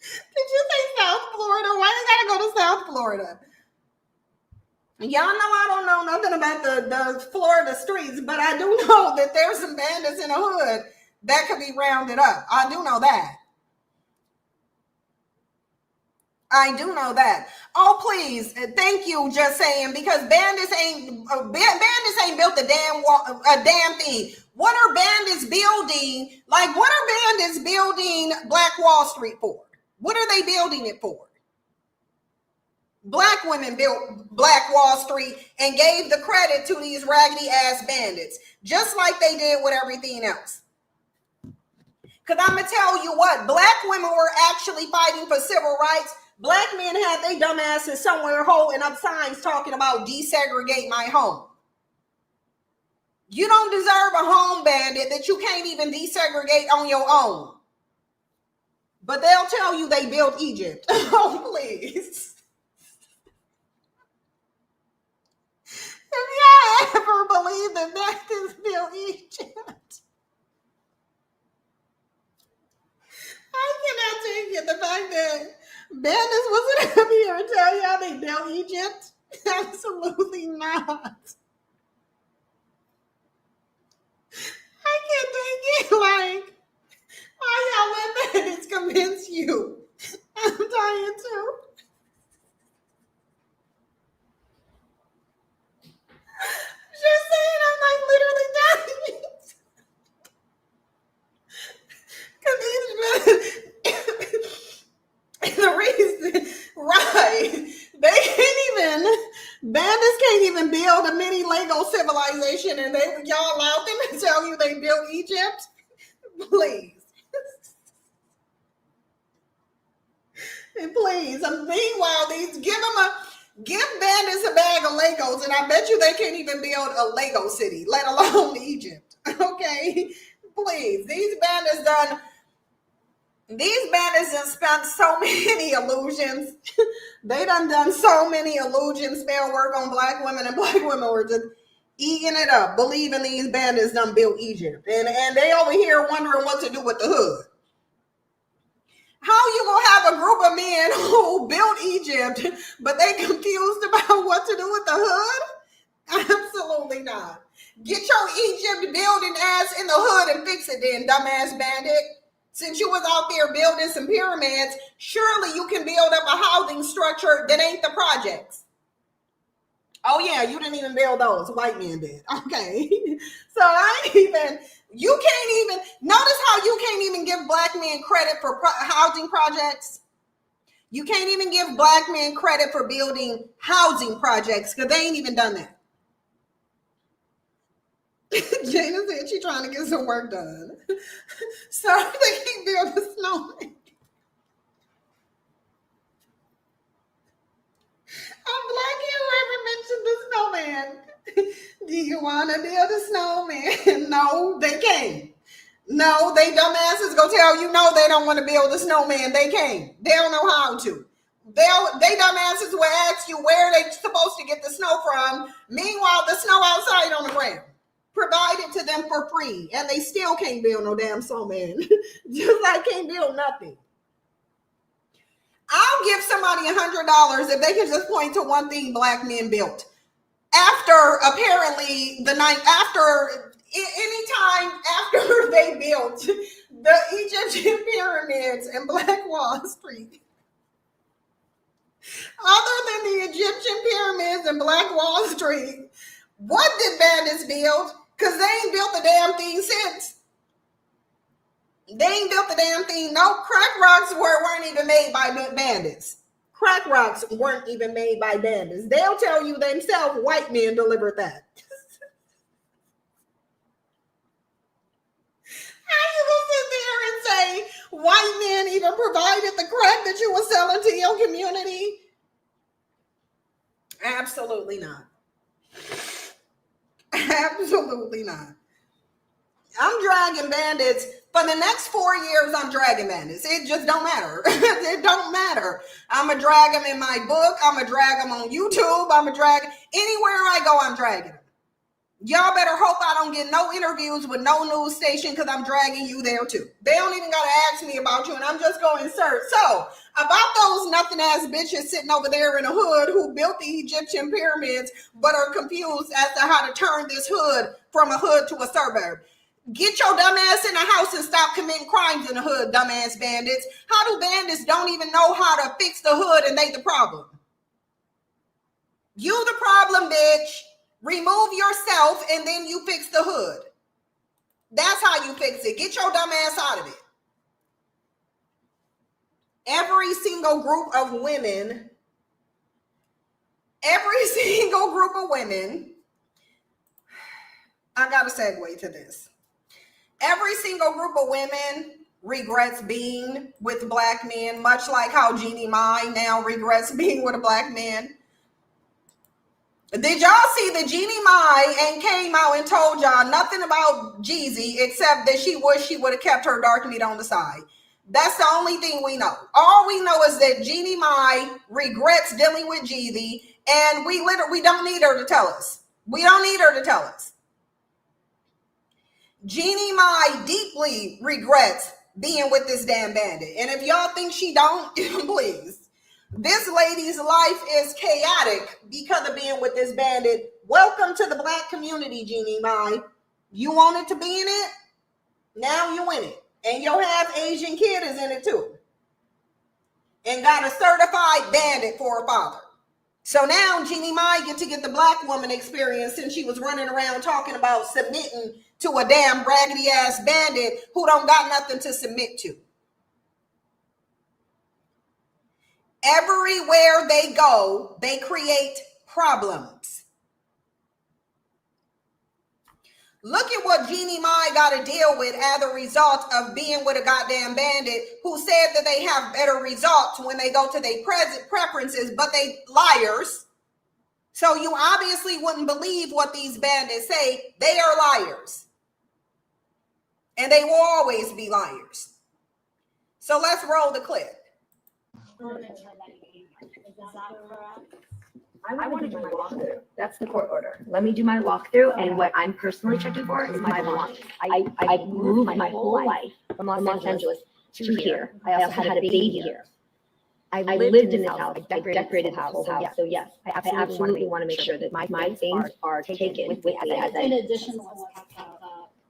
S1: Did you say South Florida? Why they gotta go to South Florida? Y'all know I don't know nothing about the Florida streets, but I do know that there's some bandits in the hood that could be rounded up. I do know that. I do know that. Oh, please, thank you. Just saying, because bandits ain't built a damn thing. What are bandits building? Like, what are bandits building Black Wall Street for? What are they building it for? Black women built Black Wall Street and gave the credit to these raggedy ass bandits, just like they did with everything else. Because I'm going to tell you what, black women were actually fighting for civil rights. Black men had their dumbasses somewhere holding up signs talking about desegregate my home. You don't deserve a home, bandit, that you can't even desegregate on your own. But they'll tell you they built Egypt. Oh, please. If y'all ever believe that bandits built Egypt, I cannot take it. The fact that bandits wasn't up here and tell y'all they built Egypt. Absolutely not. I can't take it. Like, why y'all let bandits convince you? I'm dying too. Just saying, I'm like literally dying. Because the reason, right? Bandits can't even build a mini Lego civilization, and y'all allowed them to tell you they built Egypt? Please. And please, meanwhile, give bandits a bag of Legos, and I bet you they can't even build a Lego city, let alone Egypt. Okay? Please. These bandits done spent so many illusions. They done so many illusion spell work on black women, and black women were just eating it up, believing these bandits done built Egypt. And they over here wondering what to do with the hood. How you gonna have a group of men who built Egypt, but they confused about what to do with the hood? Absolutely not. Get your Egypt building ass in the hood and fix it then, dumbass bandit. Since you was out there building some pyramids, surely you can build up a housing structure that ain't the projects. Oh yeah, you didn't even build those. White men did. Okay. So you can't even, notice how you can't even give black men credit for housing projects. You can't even give black men credit for building housing projects because they ain't even done that. Jana said she's trying to get some work done. So they can't build a snowman. I'm black, you ever mentioned the snowman? Do you want to build a snowman? No, they can't. No, they dumbasses go tell you no, they don't want to build a snowman. They can't. They don't know how to. They dumbasses will ask you where they supposed to get the snow from. Meanwhile, the snow outside on the ground. Provided to them for free, and they still can't build no damn snowman. Just like can't build nothing. I'll give somebody $100 if they can just point to one thing black men built. After apparently any time after they built the Egyptian pyramids and Black Wall Street. Other than the Egyptian pyramids and Black Wall Street, what did bandits build? Because they ain't built the damn thing since. They ain't built the damn thing. No, crack rocks weren't even made by bandits. Crack rocks weren't even made by bandits. They'll tell you themselves white men delivered that. How you gonna sit there and say white men even provided the crack that you were selling to your community? Absolutely not. Absolutely not. I'm dragging bandits. For the next 4 years, I'm dragging bandits. It just don't matter. It don't matter. I'm going to drag them in my book. I'm going to drag them on YouTube. I'm going to drag anywhere I go, I'm dragging them. Y'all better hope I don't get no interviews with no news station because I'm dragging you there too. They don't even got to ask me about you, and I'm just going to insert. So, about those nothing ass bitches sitting over there in a hood who built the Egyptian pyramids but are confused as to how to turn this hood from a hood to a suburb. Get your dumb ass in the house and stop committing crimes in the hood, dumbass bandits. How do bandits don't even know how to fix the hood and they the problem? You the problem, bitch. Remove yourself and then you fix the hood. That's how you fix it. Get your dumb ass out of it. Every single group of women Every single group of women, I got to segue to this. Every single group of women regrets being with black men, much like how Jeannie Mai now regrets being with a black man. Did y'all see that Jeannie Mai ain't came out and told y'all nothing about Jeezy except that she wish she would have kept her dark meat on the side? That's the only thing we know. All we know is that Jeannie Mai regrets dealing with Jeezy, and we don't need her to tell us. We don't need her to tell us. Jeannie Mai deeply regrets being with this damn bandit. And if y'all think she don't, please. This lady's life is chaotic because of being with this bandit. Welcome to the black community, Jeannie Mai. You wanted to be in it? Now you in it. And your half Asian kid is in it too. And got a certified bandit for a father. So now Jeannie Mai get the black woman experience since she was running around talking about submitting to a damn raggedy ass bandit who don't got nothing to submit to. Everywhere they go, they create problems. Look at what Jeannie Mai got to deal with as a result of being with a goddamn bandit who said that they have better results when they go to their preferences, but they liars. So you obviously wouldn't believe what these bandits say. They are liars. And they will always be liars. So let's roll the clip.
S2: I want to do my walkthrough. That's the court order. Let me do my walkthrough, and what I'm personally checking for is my belongings. I moved my whole life from Los Angeles to here. I also had a baby here. I lived in this house. I decorated the whole house. So yes, I absolutely want to make sure that my things are taken with me as
S3: in addition to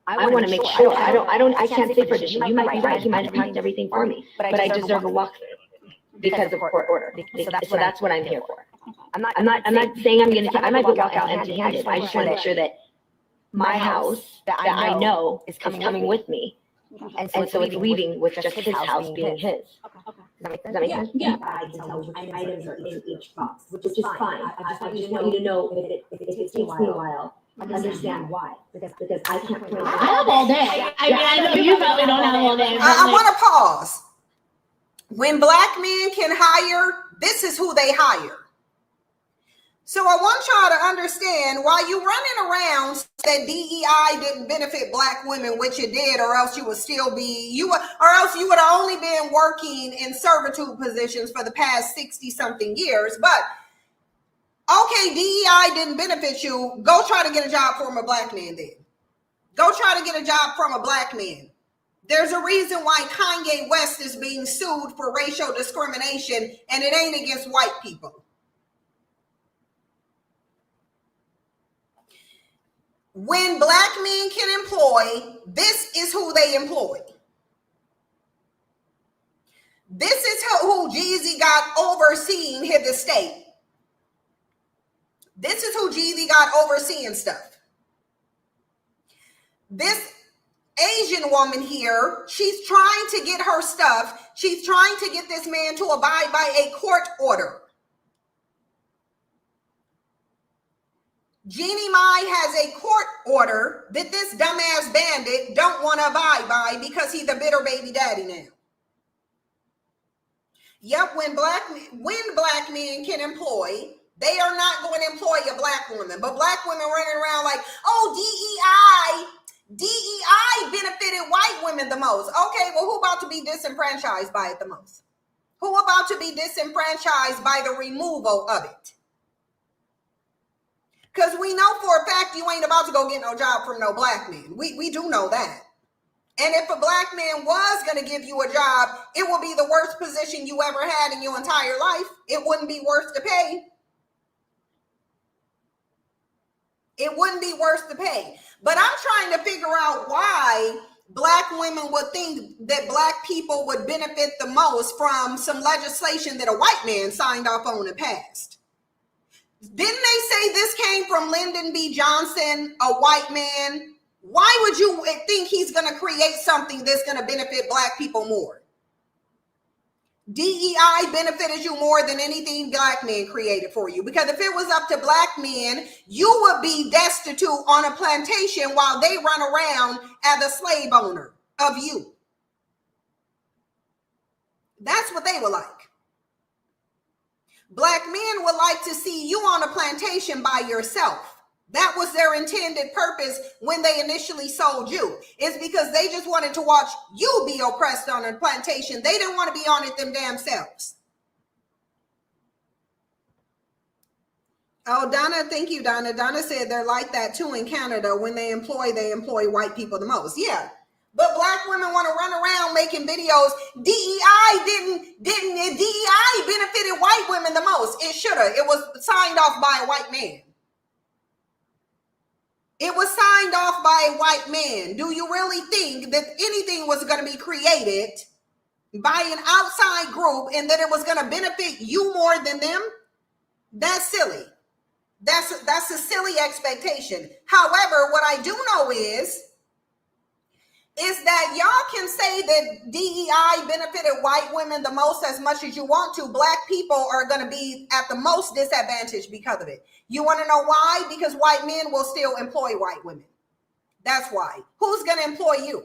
S2: I want to make sure. I can't say for addition. You might be right. He might have packed everything for me, but I deserve a walkthrough because of court order. So that's what I'm here for. I'm not saying I'm going to. I might walk out empty-handed. I just want to make sure that my house that I know is coming with me, and so it's leaving with just his house being his. Does that make sense?
S3: Yeah.
S2: Items are in each box, which is fine. I just want you to know if it takes me a while. Understand why? Because I can't point
S3: I have all day. I know you probably don't have all day.
S1: I want to pause. When black men can hire, this is who they hire. So I want y'all to understand why you running around that DEI didn't benefit black women, which it did, or else you would still be, or else you would have only been working in servitude positions for the past 60 something years. But okay, DEI didn't benefit you. Go try to get a job from a black man then. Go try to get a job from a black man. There's a reason why Kanye West is being sued for racial discrimination, and it ain't against white people. When black men can employ, this is who they employ. This is who Jeezy got overseeing his estate. This is who Jeezy got overseeing stuff. This Asian woman here, she's trying to get her stuff. She's trying to get this man to abide by a court order. Jeannie Mai has a court order that this dumbass bandit don't want to abide by because he's a bitter baby daddy now. Yep, when black men can employ, they are not going to employ a black woman. But black women running around like, oh, DEI benefited white women the most. Okay, well, who about to be disenfranchised by it the most? Who about to be disenfranchised by the removal of it? Because we know for a fact you ain't about to go get no job from no black man. We do know that. And if a black man was going to give you a job, it would be the worst position you ever had in your entire life. It wouldn't be worth the pay. It wouldn't be worth the pay. But I'm trying to figure out why black women would think that black people would benefit the most from some legislation that a white man signed off on and passed. Didn't they say this came from Lyndon B. Johnson, a white man? Why would you think he's going to create something that's going to benefit black people more? DEI benefited you more than anything black men created for you. Because if it was up to black men, you would be destitute on a plantation while they run around as a slave owner of you. That's what they were like. Black men would like to see you on a plantation by yourself. That was their intended purpose when they initially sold you. It's because they just wanted to watch you be oppressed on a plantation. They didn't want to be on it them damn selves. Oh, Donna, thank you, Donna. Donna said they're like that too in Canada. When they employ white people the most. Yeah. But black women want to run around making videos. DEI benefited white women the most. It should have. It was signed off by a white man. It was signed off by a white man. Do you really think that anything was going to be created by an outside group and that it was going to benefit you more than them? That's silly. That's a silly expectation. However, what I do know is that y'all can say that DEI benefited white women the most as much as you want to. Black people are going to be at the most disadvantaged because of it. You want to know why? Because white men will still employ white women. That's why. Who's going to employ you?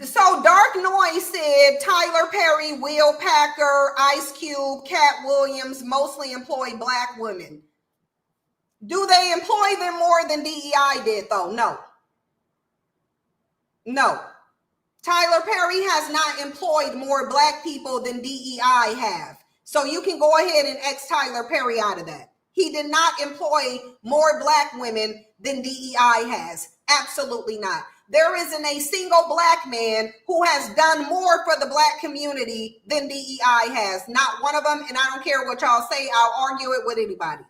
S1: So Dark Noise said Tyler Perry, Will Packer, Ice Cube, Cat Williams mostly employ black women. Do they employ them more than DEI did, though? No. No. Tyler Perry has not employed more black people than DEI have. So you can go ahead and X Tyler Perry out of that. He did not employ more black women than DEI has. Absolutely not. There isn't a single black man who has done more for the black community than DEI has. Not one of them. And I don't care what y'all say. I'll argue it with anybody.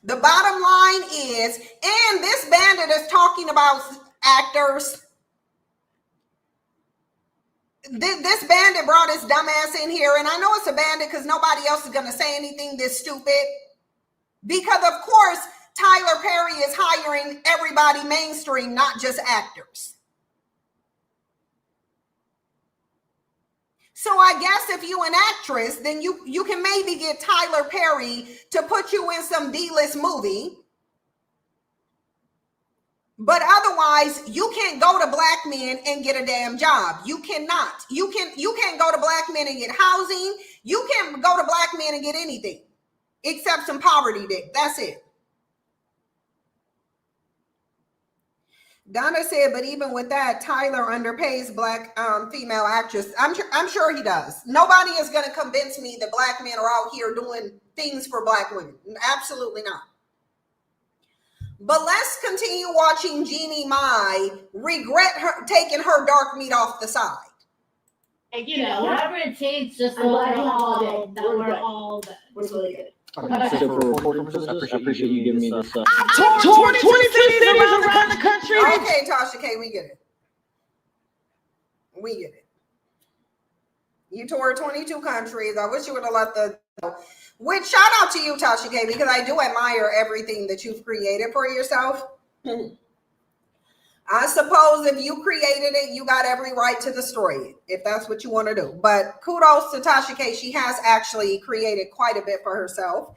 S1: The bottom line is, and this bandit is talking about actors. This bandit brought his dumb ass in here, and I know it's a bandit because nobody else is going to say anything this stupid. Because, of course, Tyler Perry is hiring everybody mainstream, not just actors. So I guess if you an actress, then you can maybe get Tyler Perry to put you in some D-list movie. But otherwise, you can't go to black men and get a damn job. You cannot. You can't go to black men and get housing. You can't go to black men and get anything except some poverty dick. That's it. Donna said, but even with that, Tyler underpays black female actress. I'm sure he does. Nobody is going to convince me that black men are out here doing things for black women. Absolutely not. But let's continue watching Jeannie Mai regret her taking her dark meat off the side.
S3: And whatever it takes, just so we're all good.
S2: We're really good.
S4: Okay, so for reporting purposes, I appreciate you giving me this.
S3: I toured 22 cities around the country.
S1: Okay, Tasha K, we get it. We get it. You toured 22 countries. I wish you would have left the... Which shout out to you, Tasha K, because I do admire everything that you've created for yourself. I suppose if you created it, you got every right to destroy it, if that's what you want to do. But kudos to Tasha K. She has actually created quite a bit for herself.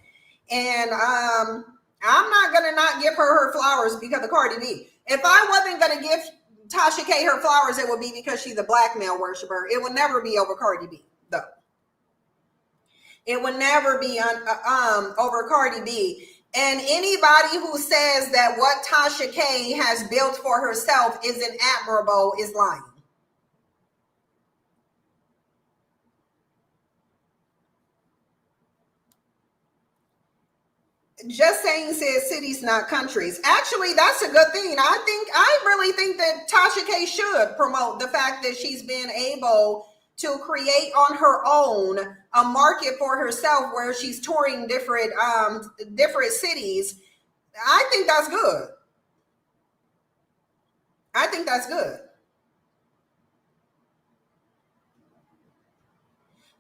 S1: And I'm not going to not give her flowers because of Cardi B. If I wasn't going to give Tasha K her flowers, it would be because she's a black male worshiper. It would never be over Cardi B, though. It would never be over Cardi B. And anybody who says that what Tasha K has built for herself isn't admirable is lying. Just saying says cities, not countries. Actually, that's a good thing. I really think that Tasha K should promote the fact that she's been able to create on her own a market for herself where she's touring different cities. I think that's good. I think that's good.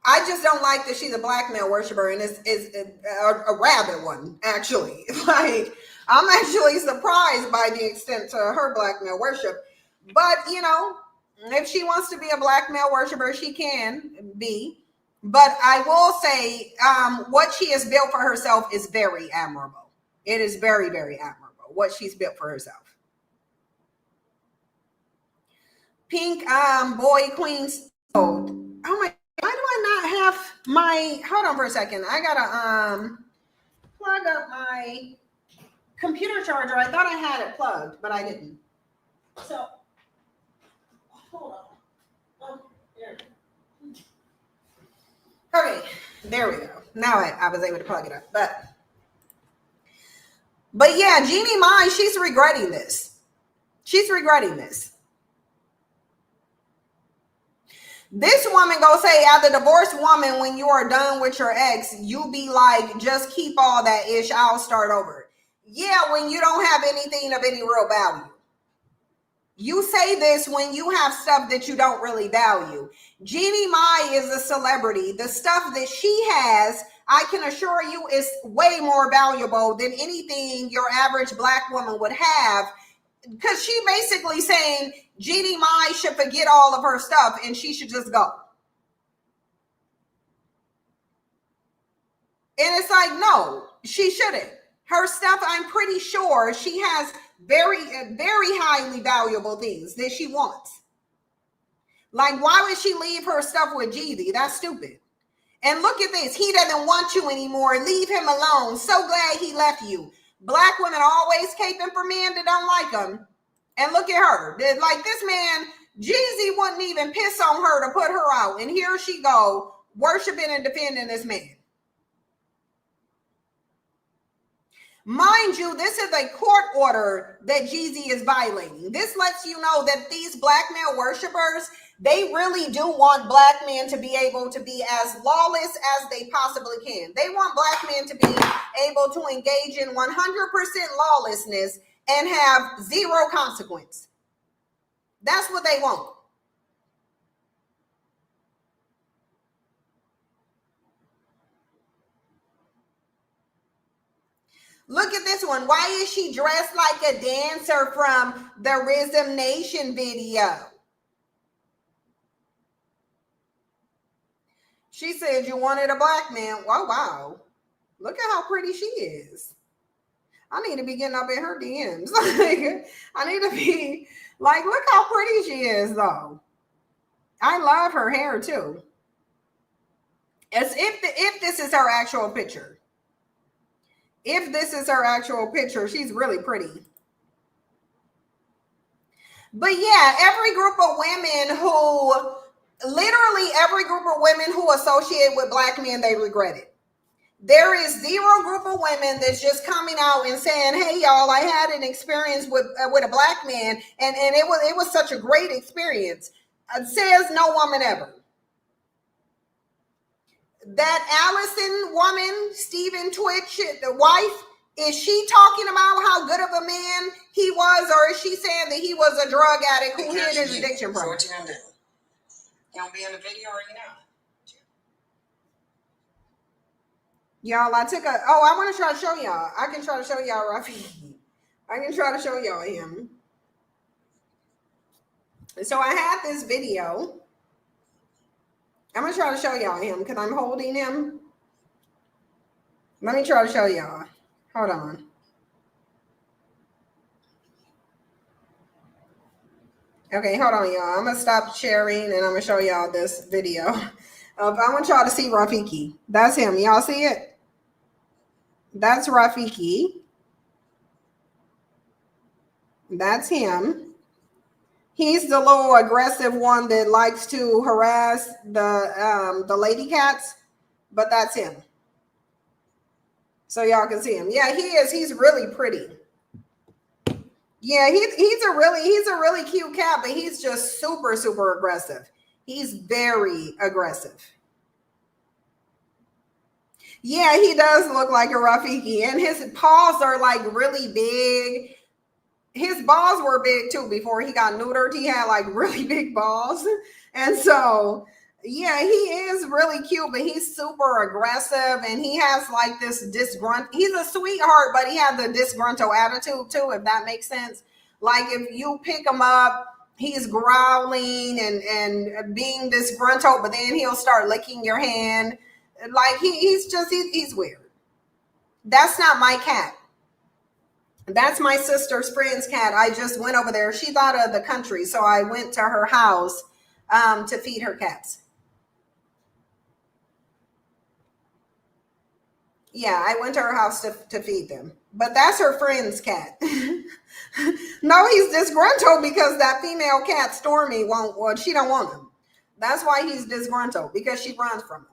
S1: I just don't like that she's a black male worshiper and is a rabid one, actually. Like, I'm actually surprised by the extent to her black male worship. But, you know, if she wants to be a black male worshiper, she can be. But I will say what she has built for herself is very admirable. It is very, very admirable what she's built for herself. Pink boy queen. Oh my, why do I not have my, hold on for a second. I gotta plug up my computer charger. I thought I had it plugged, but I didn't. So hold on. Oh, there. Okay, there we go. Now I was able to plug it up. But yeah, Jeannie Mai, she's regretting this. She's regretting this. This woman go say, as a divorced woman, when you are done with your ex, you be like, just keep all that ish, I'll start over. Yeah, when you don't have anything of any real value. You say this when you have stuff that you don't really value. Jeannie Mai is a celebrity. The stuff that she has, I can assure you, is way more valuable than anything your average black woman would have. Because she basically saying Jeannie Mai should forget all of her stuff and she should just go. And it's like, no, she shouldn't. Her stuff, I'm pretty sure she has very, very highly valuable things that she wants. Like, why would she leave her stuff with Jeezy? That's stupid. And look at this. He doesn't want you anymore. Leave him alone. So glad he left you. Black women always caping for men that don't like them. And look at her. Like this man, Jeezy wouldn't even piss on her to put her out. And here she go, worshiping and defending this man. Mind you, this is a court order that Jeezy is violating. This lets you know that these black male worshipers, they really do want black men to be able to be as lawless as they possibly can. They want black men to be able to engage in 100% lawlessness and have zero consequence. That's what they want. Look at this one. Why is she dressed like a dancer from the Rhythm Nation video? She said you wanted a black man. Oh, wow. Look at how pretty she is. I need to be getting up in her DMs. I need to be like, look how pretty she is, though. I love her hair, too. As if this is her actual picture. If this is her actual picture, she's really pretty. But yeah, every group of women who associate with black men, they regret it. There is zero group of women that's just coming out and saying, hey, y'all, I had an experience with a black man, and it was such a great experience. Says no woman ever. That Allison woman, Stephen Twitch, the wife, is she talking about how good of a man he was, or is she saying that he was a drug addict who hid his addiction from?
S5: So what you gonna do? You gonna be in the video or you not?
S1: Y'all, I want to try to show y'all. I can try to show y'all Rafiki. I can try to show y'all him. So I had this video. I'm going to try to show y'all him because I'm holding him. Let me try to show y'all. Hold on. Okay, hold on, y'all. I'm going to stop sharing and I'm going to show y'all this video. I want y'all to see Rafiki. That's him. Y'all see it? That's Rafiki. That's him. He's the little aggressive one that likes to harass the lady cats, but that's him. So y'all can see him. Yeah, he is. He's really pretty. Yeah, he's a really cute cat, but he's just super, super aggressive. He's very aggressive. Yeah, he does look like a Rafiki, and his paws are like really big. His balls were big too before he got neutered. He had like really big balls. And so, Yeah, he is really cute, but he's super aggressive, and he has like this disgruntled. He's a sweetheart, but he has a disgruntled attitude too, if that makes sense. Like if you pick him up, he's growling and being disgruntled, but then he'll start licking your hand. Like he's weird. That's not my cat. That's my sister's friend's cat. I just went over there. She's out of the country, so I went to her house to feed her cats. Yeah, I went to her house to feed them. But that's her friend's cat. No, he's disgruntled because that female cat, Stormy, she don't want him. That's why he's disgruntled, because she runs from him.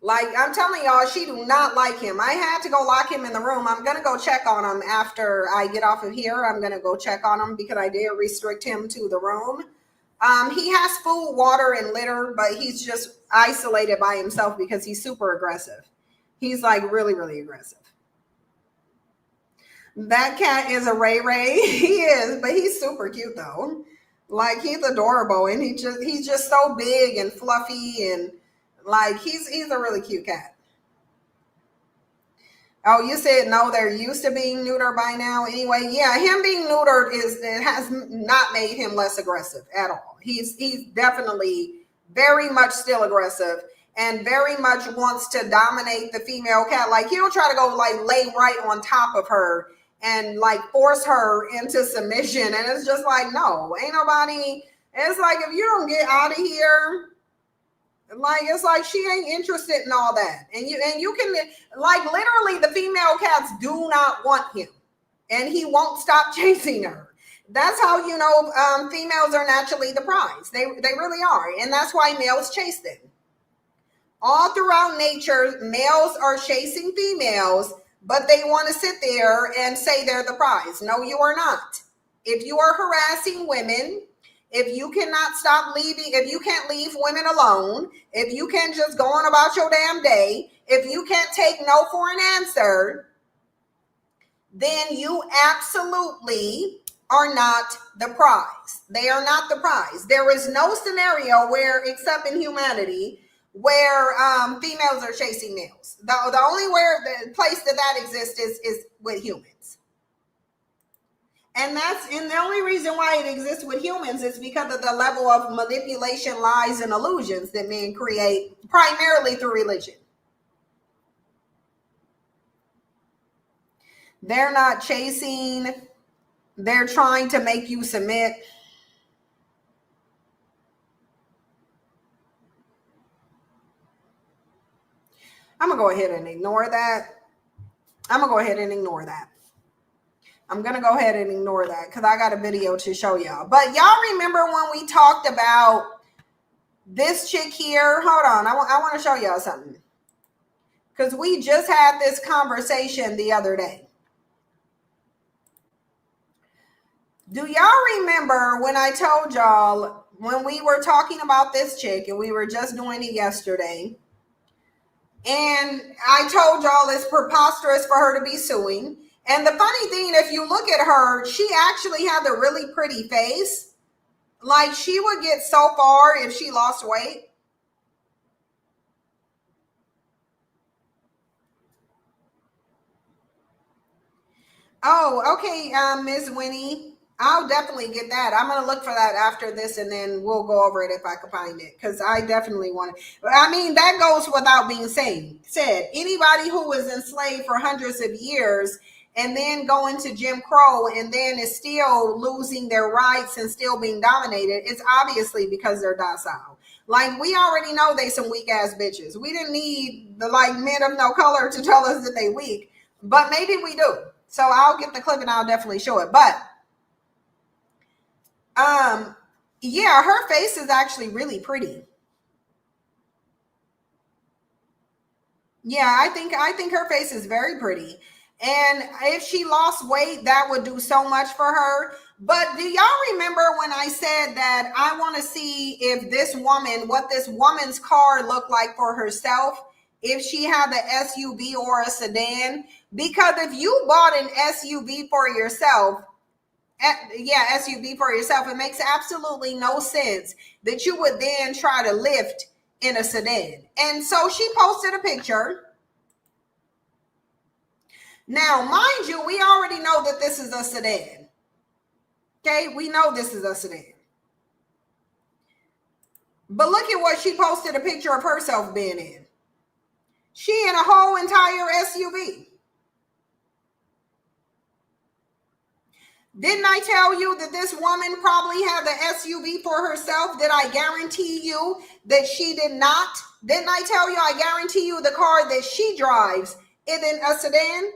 S1: Like, I'm telling y'all, she do not like him. I had to go lock him in the room. I'm going to go check on him after I get off of here. I'm going to go check on him because I did restrict him to the room. He has food, water, and litter, but he's just isolated by himself because he's super aggressive. He's like really, really aggressive. That cat is a Ray Ray. He is, but he's super cute though. Like he's adorable, and he's just so big and fluffy, and like he's a really cute cat. Oh, you said no, they're used to being neutered by now. Anyway, yeah, him being neutered has not made him less aggressive at all. He's definitely very much still aggressive and very much wants to dominate the female cat. Like he'll try to go like lay right on top of her and like force her into submission. And it's just like, no, ain't nobody. It's like, if you don't get out of here, like it's like she ain't interested in all that. And you can, like, literally the female cats do not want him, and he won't stop chasing her. That's how you know females are naturally the prize. They really are. And that's why males chase them. All throughout nature, males are chasing females, but they want to sit there and say they're the prize. No, you are not. If you are harassing women, if you cannot stop leaving, if you can't leave women alone, if you can't just go on about your damn day, if you can't take no for an answer, then you absolutely are not the prize. They are not the prize. There is no scenario where, except in humanity, where females are chasing males. The only the place that exists is with humans. And the only reason why it exists with humans is because of the level of manipulation, lies, and illusions that men create primarily through religion. They're not chasing. They're trying to make you submit. I'm going to go ahead and ignore that. I'm going to go ahead and ignore that because I got a video to show y'all. But y'all remember when we talked about this chick here? Hold on. I want to show y'all something, because we just had this conversation the other day. Do y'all remember when I told y'all, when we were talking about this chick and we were just doing it yesterday, and I told y'all it's preposterous for her to be suing? And the funny thing, if you look at her, she actually had a really pretty face. Like, she would get so far if she lost weight. Oh, okay, Ms. Winnie. I'll definitely get that. I'm going to look for that after this, and then we'll go over it if I can find it, because I definitely want it. I mean, that goes without being said. Anybody who was enslaved for hundreds of years and then go into Jim Crow and then is still losing their rights and still being dominated, it's obviously because they're docile. Like, we already know they some weak ass bitches. We didn't need the men of no color to tell us that they weak, but maybe we do. So I'll get the clip and I'll definitely show it. But yeah, her face is actually really pretty. Yeah, I think her face is very pretty. And if she lost weight, that would do so much for her. But do y'all remember when I said that I want to see if what this woman's car looked like for herself, if she had the SUV or a sedan? Because if you bought an SUV for yourself SUV for yourself. It makes absolutely no sense that you would then try to lift in a sedan. And so she posted a picture. Now, mind you, we already know that this is a sedan. Okay, we know this is a sedan. But look at what she posted a picture of herself being in. She in a whole entire SUV. Didn't I tell you that this woman probably had the SUV for herself? Did I guarantee you that she did not? Didn't I tell you, I guarantee you the car that she drives isn't a sedan?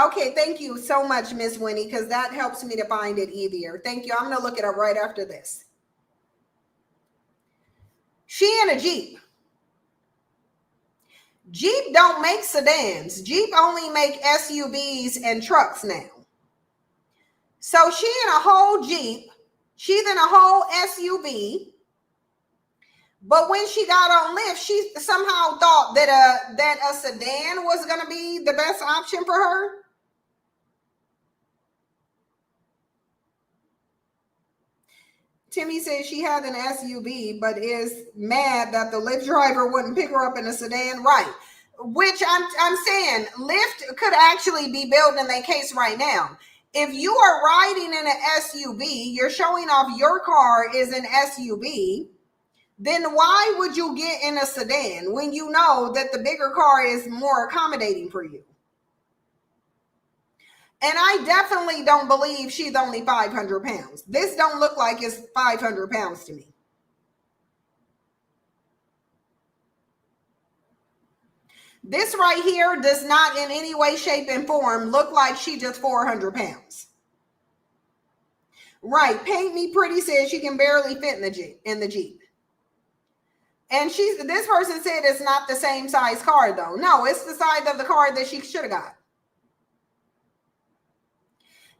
S1: Okay, thank you so much, Miss Winnie, because that helps me to find it easier. Thank you. I'm going to look it up right after this. She in a Jeep. Jeep don't make sedans. Jeep only make SUVs and trucks now. So she in a whole Jeep. She's in a whole SUV. But when she got on Lyft, she somehow thought that a sedan was going to be the best option for her. Timmy says she had an SUV, but is mad that the Lyft driver wouldn't pick her up in a sedan. Right. Which I'm saying, Lyft could actually be building their case right now. If you are riding in an SUV, you're showing off your car is an SUV, then why would you get in a sedan when you know that the bigger car is more accommodating for you? And I definitely don't believe she's only 500 pounds. This don't look like it's 500 pounds to me. This right here does not in any way, shape, and form look like she just 400 pounds. Right. Paint Me Pretty says she can barely fit in the Jeep. And this person said it's not the same size car, though. No, it's the size of the car that she should have got.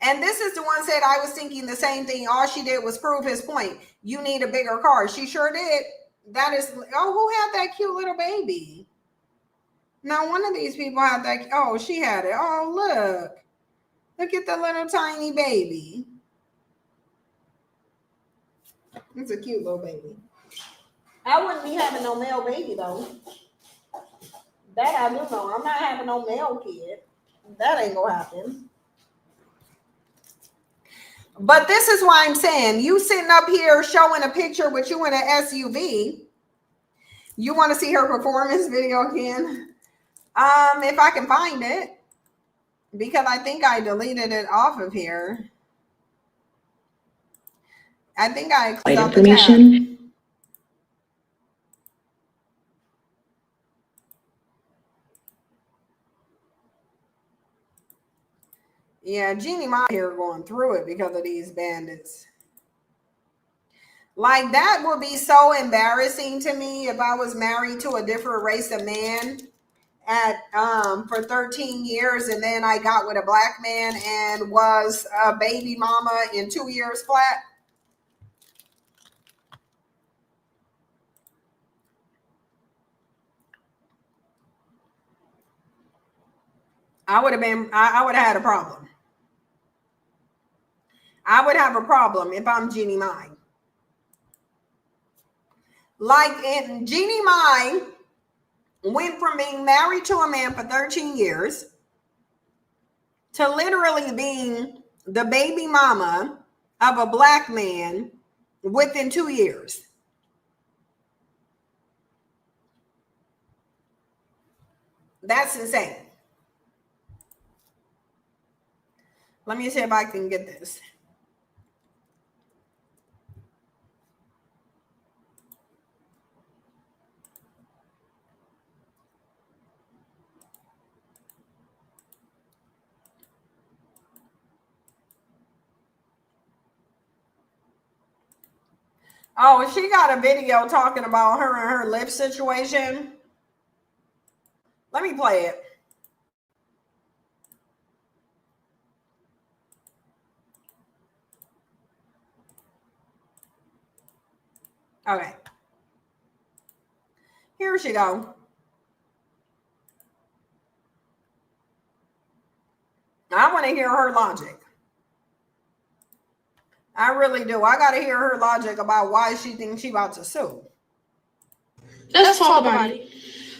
S1: And this is the one said, I was thinking the same thing. All she did was prove his point. You need a bigger car. She sure did. That is, who had that cute little baby? Now, one of these people had that. Oh, she had it. Oh, look. Look at the little tiny baby. It's a cute little baby. I wouldn't be having no male baby, though. That I do know. I'm not having no male kid. That ain't gonna happen. But this is why I'm saying, you sitting up here showing a picture with you in an SUV. You want to see her performance video again? If I can find it, because I think I deleted it off of here. I think I clicked on information. Yeah, Jeannie Ma here going through it because of these bandits. Like, that would be so embarrassing to me if I was married to a different race of man for 13 years and then I got with a black man and was a baby mama in 2 years flat. I would have had a problem. I would have a problem if I'm Jeannie Mai. Like, Jeannie Mai went from being married to a man for 13 years to literally being the baby mama of a black man within 2 years. That's insane. Let me see if I can get this. Oh, she got a video talking about her and her lip situation. Let me play it. Okay. Here she go. want to hear her logic. I really do. I got to hear her logic about why she thinks she about to sue.
S6: Let's talk about it.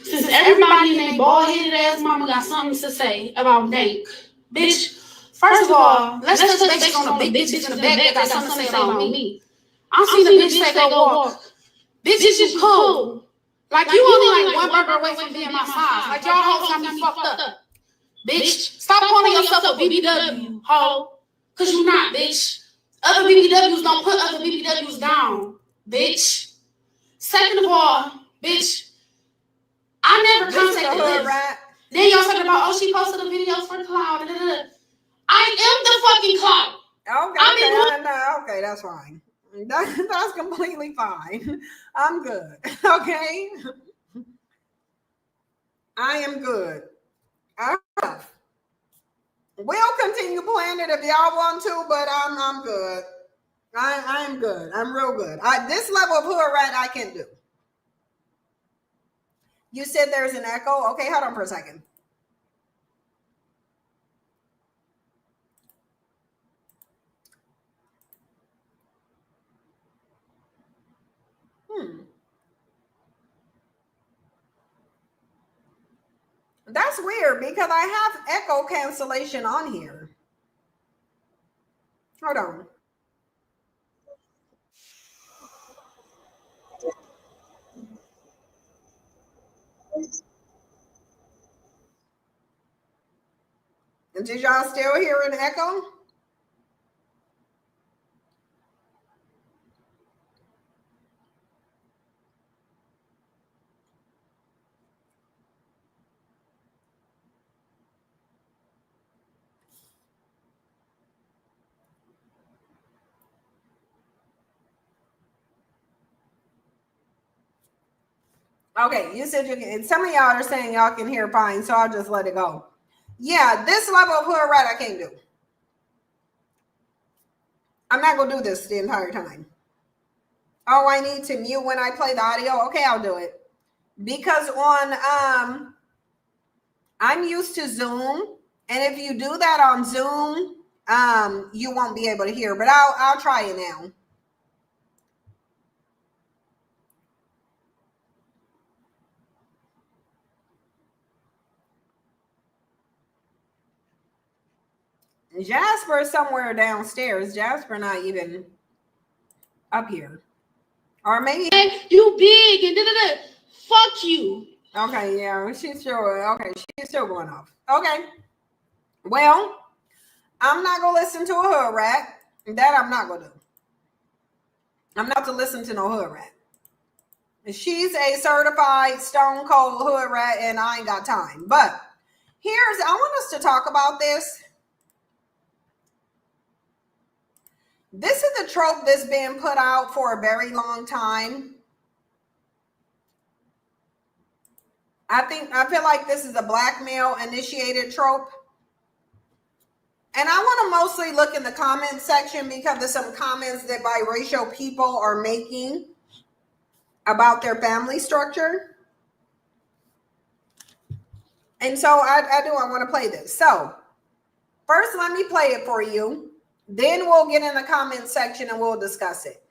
S6: Since everybody in their bald-headed ass mama got something to say about Dank, bitch, first of all, let's touch base on the big bitches in the back that got something to say about me. I'm seeing a bitch say go walk. Bitch, you cool. Like, you only like one burger away from being my size. Like, y'all hoes got me fucked up. Bitch, stop calling yourself a BBW, hoe. Cause you not, bitch. Other BBWs don't put other BBWs down, bitch. Second of all, bitch, I never contacted this.
S1: Right?
S6: Then y'all talking about, oh, she posted the videos for the cloud. I am the fucking cloud.
S1: Okay, that's fine. That's completely fine. I'm good. Okay, I am good. We'll continue playing it if y'all want to, but I'm good. I'm good. I'm real good. This level of hood rat I can do. You said there's an echo. Okay, hold on for a second. That's weird because I have echo cancellation on here. Hold on. Did y'all still hear an echo? Okay, you said you can. Some of y'all are saying y'all can hear fine, so I'll just let it go. Yeah, this level of hood rat I can't do. I'm not gonna do this the entire time. Oh, I need to mute when I play the audio. Okay, I'll do it. Because on I'm used to Zoom, and if you do that on Zoom, you won't be able to hear. But I'll try it now. Jasper somewhere downstairs. Jasper not even up here. Or maybe
S6: you big and da-da-da. Fuck you.
S1: Okay, yeah, she's still going off. Okay. Well, I'm not gonna listen to a hood rat. That I'm not gonna do. I'm not to listen to no hood rat. She's a certified stone cold hood rat, and I ain't got time. But I want us to talk about this. This is a trope that's been put out for a very long time. I feel like this is a black male initiated trope. And I want to mostly look in the comment section because there's some comments that biracial people are making about their family structure. And so I want to play this. So first, let me play it for you. Then we'll get in the comment section and we'll discuss it.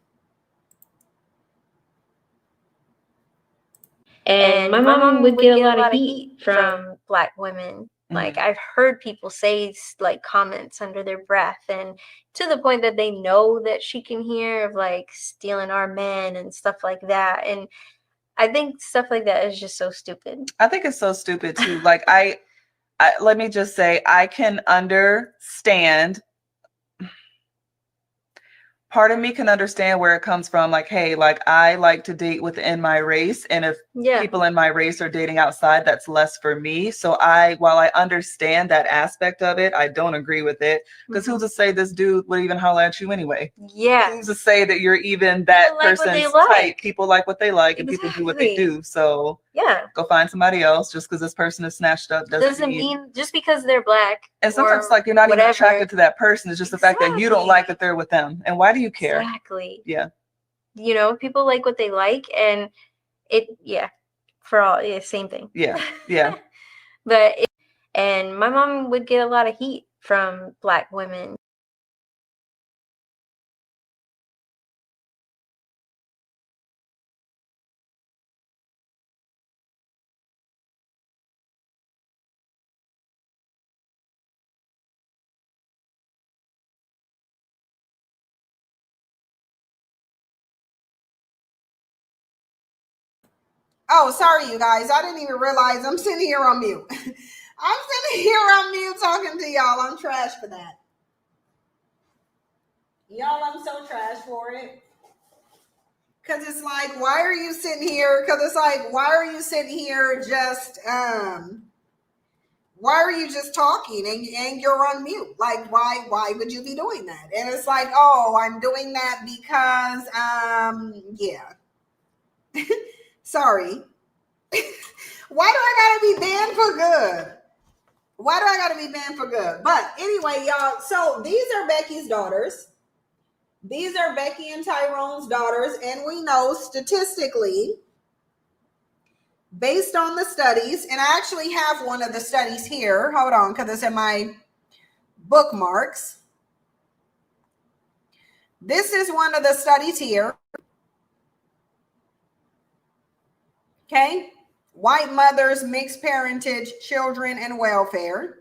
S7: And my mom would get a lot of heat from black women. Like, I've heard people say like comments under their breath, and to the point that they know that she can hear, of like stealing our men and stuff like that. And I think stuff like that is just so stupid.
S8: I think it's so stupid too. Like, I let me just say, I can understand. Part of me can understand where it comes from. Like, hey, like, I like to date within my race. And if people in my race are dating outside, that's less for me. So while I understand that aspect of it, I don't agree with it. Because who's to say this dude would even holler at you anyway?
S7: Yeah.
S8: Who's to say that you're even that person's type? People like what they like, and people do what they do. So yeah, go find somebody else. Just because this person is snatched up doesn't mean just because they're black. And sometimes like you're not even attracted to that person. It's just the fact that you don't like that they're with them. And why do you care?
S7: Exactly.
S8: Yeah.
S7: You know, people like what they like, and for all, same thing.
S8: Yeah. Yeah.
S7: And my mom would get a lot of heat from Black women.
S1: Oh, sorry, you guys. I didn't even realize I'm sitting here on mute. I'm sitting here on mute talking to y'all. I'm trash for that. Y'all, I'm so trash for it. Because it's like, why are you sitting here? Because it's like, why are you sitting here just, why are you just talking and you're on mute? Like, why would you be doing that? And it's like, oh, I'm doing that because, yeah. Sorry. Why do I gotta be banned for good? Why do I gotta be banned for good? But anyway, y'all, so these are Becky's daughters. These are Becky and Tyrone's daughters, and we know statistically, based on the studies, and I actually have one of the studies here. Hold on, because it's in my bookmarks. This is one of the studies here. Okay. White mothers, mixed parentage, children, and welfare.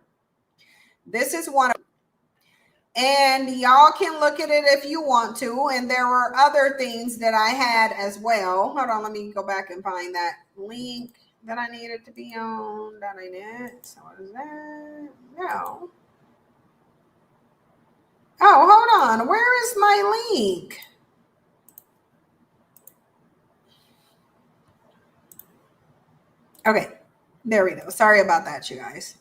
S1: This is one of, and y'all can look at it if you want to. And there were other things that I had as well. Hold on, let me go back and find that link that I needed to be on. That I did. So what is that? No. Oh, hold on. Where is my link? Okay, there we go. Sorry about that, you guys.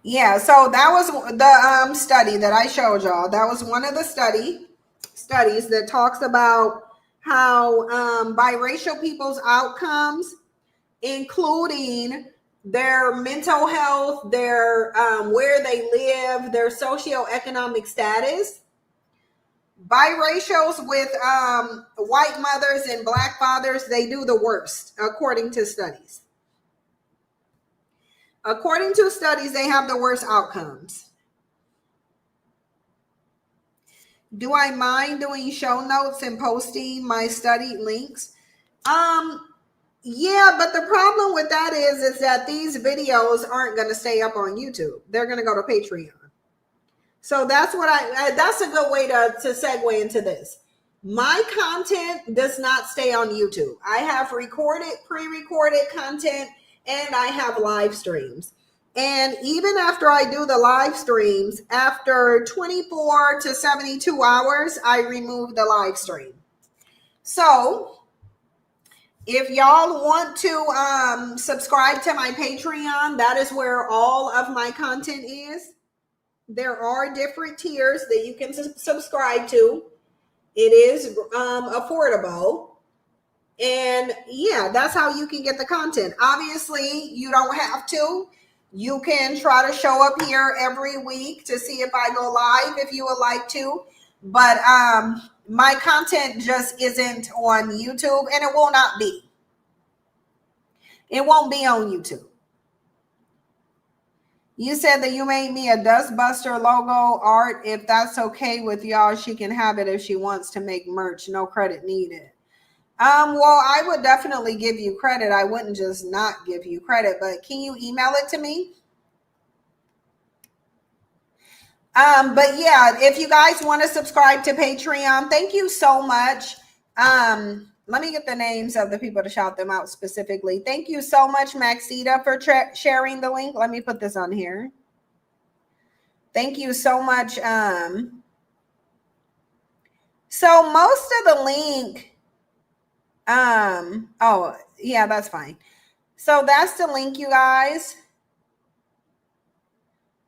S1: Yeah, so that was the study that I showed y'all. That was one of the studies that talks about how biracial people's outcomes, including their mental health, their where they live, their socioeconomic status. Biracials with white mothers and Black fathers, they do the worst, according to studies. According to studies, they have the worst outcomes. Do I mind doing show notes and posting my study links? Yeah, but the problem with that is that these videos aren't going to stay up on YouTube. They're going to go to Patreon. So that's what that's a good way to segue into this. My content does not stay on YouTube. I have pre-recorded content, and I have live streams. And even after I do the live streams, after 24 to 72 hours, I remove the live stream. So if y'all want to subscribe to my Patreon, that is where all of my content is. There are different tiers that you can subscribe to. It is affordable. And yeah, that's how you can get the content. Obviously, you don't have to. You can try to show up here every week to see if I go live if you would like to. But my content just isn't on YouTube, and it will not be. It won't be on YouTube. You said that you made me a Dustbuster logo art. If that's okay with y'all, she can have it if she wants to make merch. No credit needed. Well, I would definitely give you credit. I wouldn't just not give you credit, but can you email it to me? But yeah, if you guys want to subscribe to Patreon, thank you so much. Let me get the names of the people to shout them out specifically. Thank you so much, Maxita, for sharing the link. Let me put this on here. Thank you so much. So most of the link, oh yeah, that's fine. So that's the link, you guys.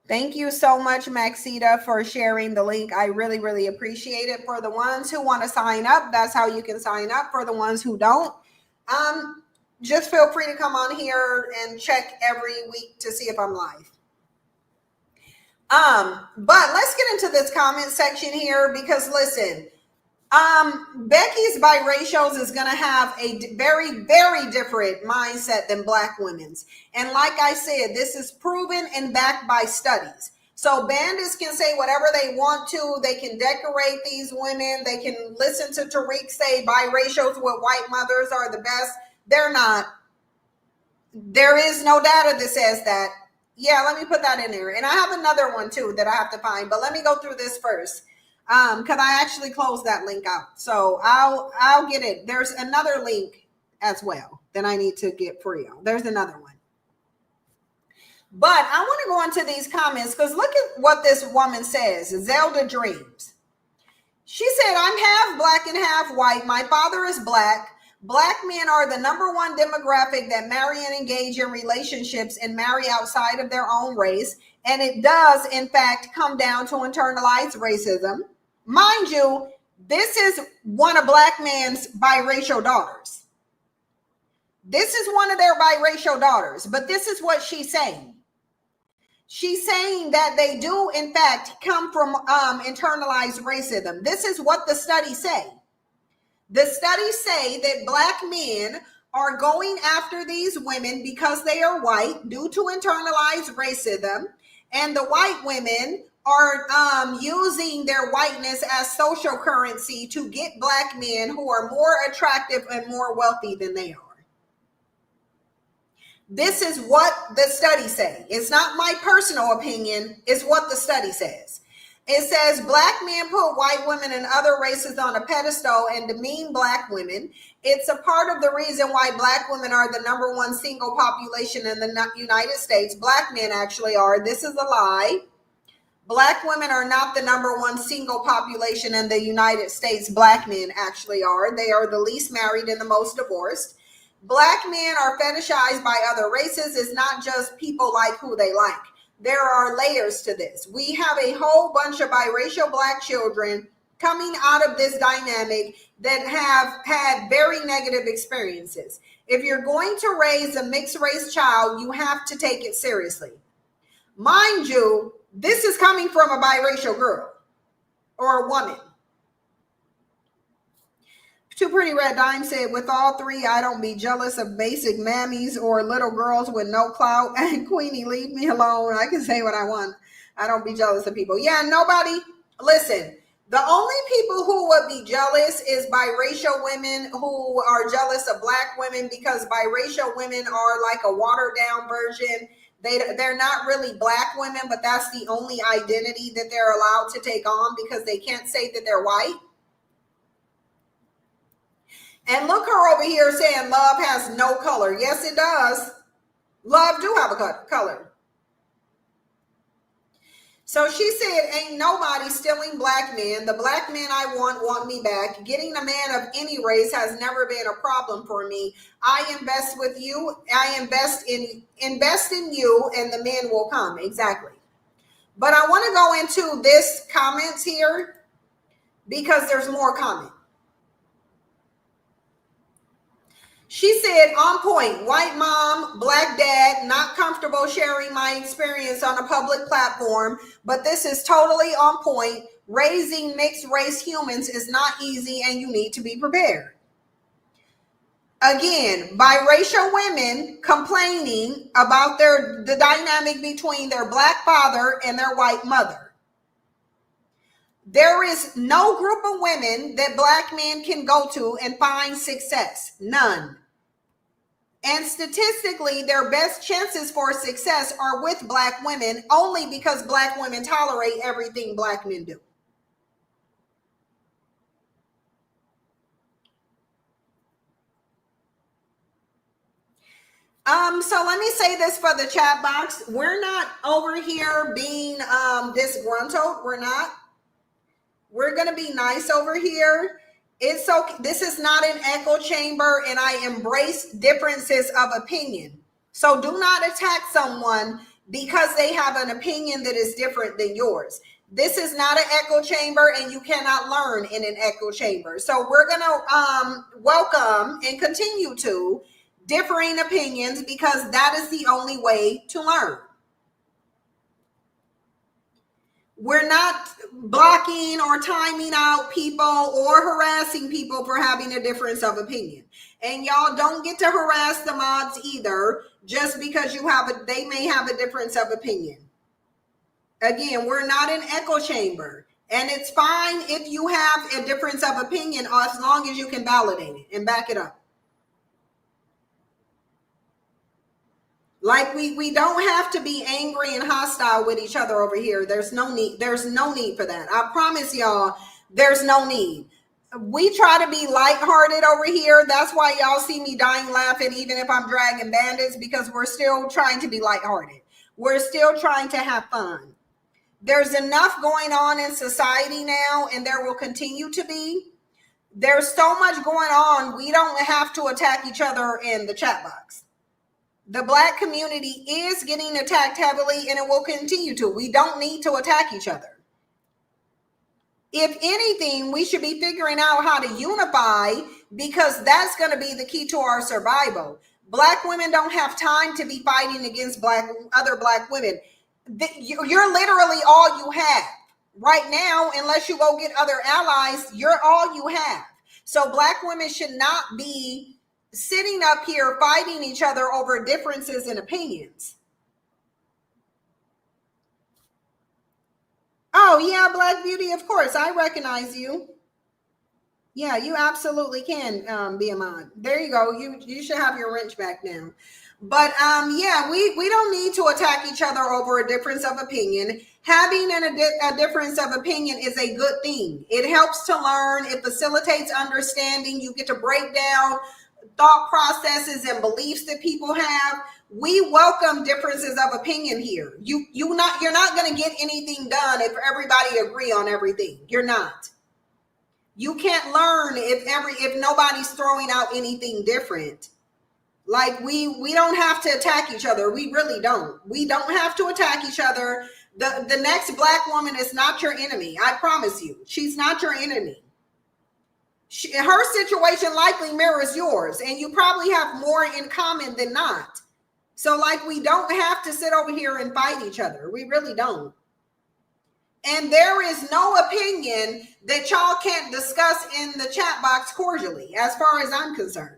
S1: Thank you so much, Maxita, for sharing the link. I really, really appreciate it. For the ones who want to sign up, that's how you can sign up. For the ones who don't, just feel free to come on here and check every week to see if I'm live. But let's get into this comment section here because listen, Becky's biracials is going to have a very, very different mindset than black women's. And like I said, this is proven and backed by studies. So bandits can say whatever they want to. They can decorate these women. They can listen to Tariq say biracials with white mothers are the best. They're not. There is no data that says that. Yeah, let me put that in there. And I have another one too that I have to find, but let me go through this first. Because I actually closed that link out. So I'll get it. There's another link as well that I need to get for you. There's another one. But I want to go into these comments because look at what this woman says. Zelda Dreams. She said, I'm half black and half white. My father is black. Black men are the number one demographic that marry and engage in relationships and marry outside of their own race. And it does, in fact, come down to internalized racism. Mind you, this is one of black men's biracial daughters. This is one of their biracial daughters, but this is what she's saying. She's saying that they do, in fact, come from internalized racism. This is what the studies say. The studies say that black men are going after these women because they are white due to internalized racism, and the white women are using their whiteness as social currency to get black men who are more attractive and more wealthy than they are. This is what the studies say. It's not my personal opinion. It's what the study says. It says black men put white women and other races on a pedestal and demean black women. It's a part of the reason why black women are the number one single population in the United States. Black men actually are. This is a lie. Black women are not the number one single population in the United States. Black men actually are. They are the least married and the most divorced. Black men are fetishized by other races. It's not just people like who they like. There are layers to this. We have a whole bunch of biracial black children coming out of this dynamic that have had very negative experiences. If you're going to raise a mixed race child, you have to take it seriously. Mind you, this is coming from a biracial girl or a woman. Two Pretty Red Dime said, with all three, I don't be jealous of basic mammies or little girls with no clout. And Queenie, leave me alone. I can say what I want. I don't be jealous of people. Yeah, nobody. Listen, the only people who would be jealous is biracial women who are jealous of black women because biracial women are like a watered down version. They're not really black women, but that's the only identity that they're allowed to take on because they can't say that they're white. And look her over here saying love has no color. Yes, it does. Love do have a color. So she said, ain't nobody stealing black men. The black men I want me back. Getting a man of any race has never been a problem for me. I invest with you. I invest in you and the men will come. Exactly. But I want to go into this comments here because there's more comment. She said, on point, white mom, black dad, not comfortable sharing my experience on a public platform, but this is totally on point. Raising mixed race humans is not easy and you need to be prepared. Again, biracial women complaining about the dynamic between their black father and their white mother. There is no group of women that black men can go to and find success. None. And statistically, their best chances for success are with black women only because black women tolerate everything black men do. So let me say this for the chat box. We're not over here being disgruntled. We're not. We're going to be nice over here. It's okay. This is not an echo chamber, and I embrace differences of opinion. So do not attack someone because they have an opinion that is different than yours. This is not an echo chamber, and you cannot learn in an echo chamber. So we're going to welcome and continue to differing opinions because that is the only way to learn. We're not blocking or timing out people or harassing people for having a difference of opinion. And y'all don't get to harass the mods either, just because they may have a difference of opinion. Again, we're not an echo chamber. And it's fine if you have a difference of opinion as long as you can validate it and back it up. Like we don't have to be angry and hostile with each other over here. There's no need for that. I promise y'all, there's no need. We try to be lighthearted over here. That's why y'all see me dying laughing, even if I'm dragging bandits, because we're still trying to be lighthearted. We're still trying to have fun. There's enough going on in society now, and there will continue to be. There's so much going on. We don't have to attack each other in the chat box. The Black community is getting attacked heavily, and it will continue to. We don't need to attack each other. If anything, we should be figuring out how to unify, because that's going to be the key to our survival. Black women don't have time to be fighting against other Black women. You're literally all you have right now. Unless you go get other allies, you're all you have. So Black women should not be sitting up here fighting each other over differences in opinions. Oh yeah, Black Beauty, of course, I recognize you. Yeah, you absolutely can be a mod. There you go. You should have your wrench back now. But yeah, we don't need to attack each other over a difference of opinion. Having a difference of opinion is a good thing. It helps to learn. It facilitates understanding. You get to break down thought processes and beliefs that people have. We welcome differences of opinion here. You're not going to get anything done if everybody agree on everything. You're not. You can't learn if nobody's throwing out anything different. Like we don't have to attack each other. We really don't. We don't have to attack each other. The next Black woman is not your enemy. I promise you. She's not your enemy. Her situation likely mirrors yours, and you probably have more in common than not. So like, we don't have to sit over here and fight each other. We really don't. And there is no opinion that y'all can't discuss in the chat box cordially, as far as I'm concerned.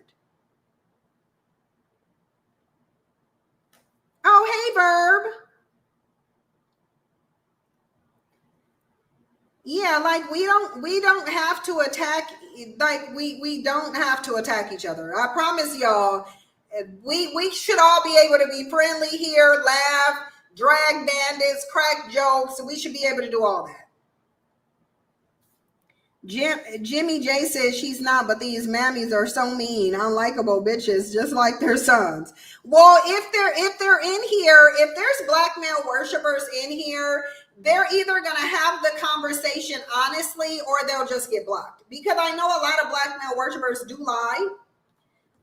S1: Oh, hey, Verb. Yeah, like we don't have to attack, like we don't have to attack each other. I promise y'all, we should all be able to be friendly here, laugh, drag bandits, crack jokes. We should be able to do all that. Jimmy J says she's not, but these mammies are so mean, unlikable bitches, just like their sons. Well, if they're in here, if there's Black male worshipers in here, they're either going to have the conversation honestly, or they'll just get blocked. Because I know a lot of Black male worshipers do lie.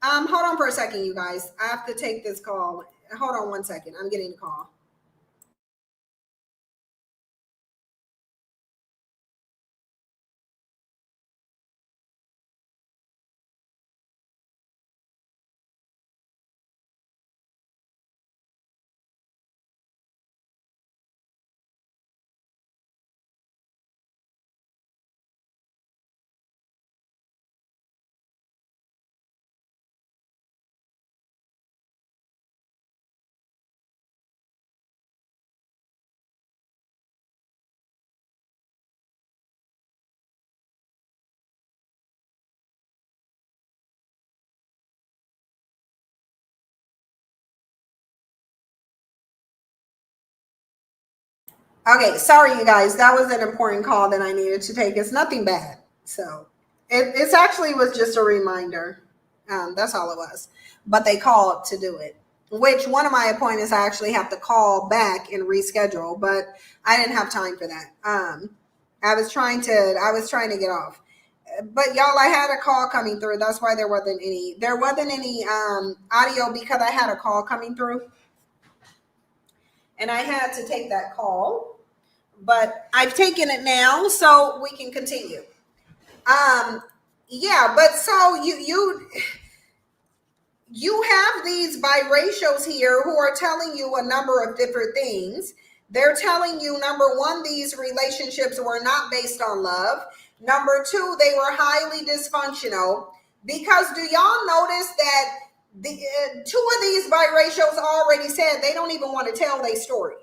S1: Hold on for a second, you guys. I have to take this call. Hold on one second. I'm getting a call. Okay, sorry, you guys. That was an important call that I needed to take. It's nothing bad. So it's actually was just a reminder. That's all it was. But they called to do it, which one of my appointments I actually have to call back and reschedule, but I didn't have time for that. I was trying to get off. But y'all, I had a call coming through. That's why there wasn't any audio, because I had a call coming through. And I had to take that call, but I've taken it now, so we can continue. Yeah, but so you have these biracials here who are telling you a number of different things. They're telling you, number one, these relationships were not based on love. Number two, they were highly dysfunctional. Because do y'all notice that the two of these biracials already said they don't even want to tell their story.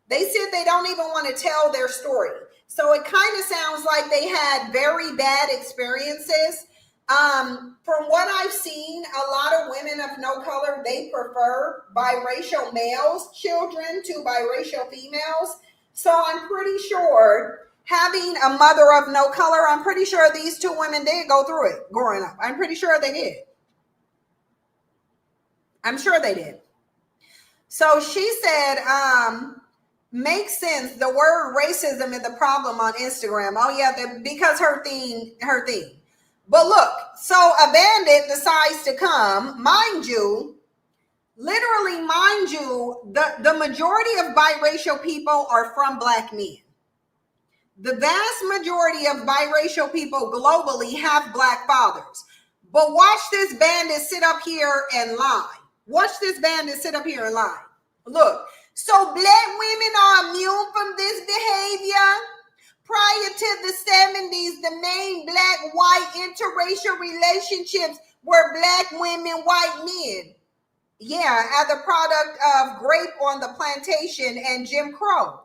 S1: They said they don't even want to tell their story. So it kind of sounds like they had very bad experiences. From what I've seen, a lot of women of no color, they prefer biracial males, children, to biracial females. So I'm pretty sure, having a mother of no color, I'm pretty sure these two women did go through it growing up. I'm pretty sure they did. I'm sure they did. So she said, makes sense. The word racism is the problem on Instagram. Oh yeah, because her thing. But look, so a bandit decides to come, mind you, the majority of biracial people are from Black men. The vast majority of biracial people globally have Black fathers. But watch this bandit sit up here and lie. Watch this bandit sit up here and lie. Look, so Black women are immune from this behavior. Prior to the 70s, the main Black-white interracial relationships were Black women, white men. Yeah, as a product of grape on the plantation and Jim Crow.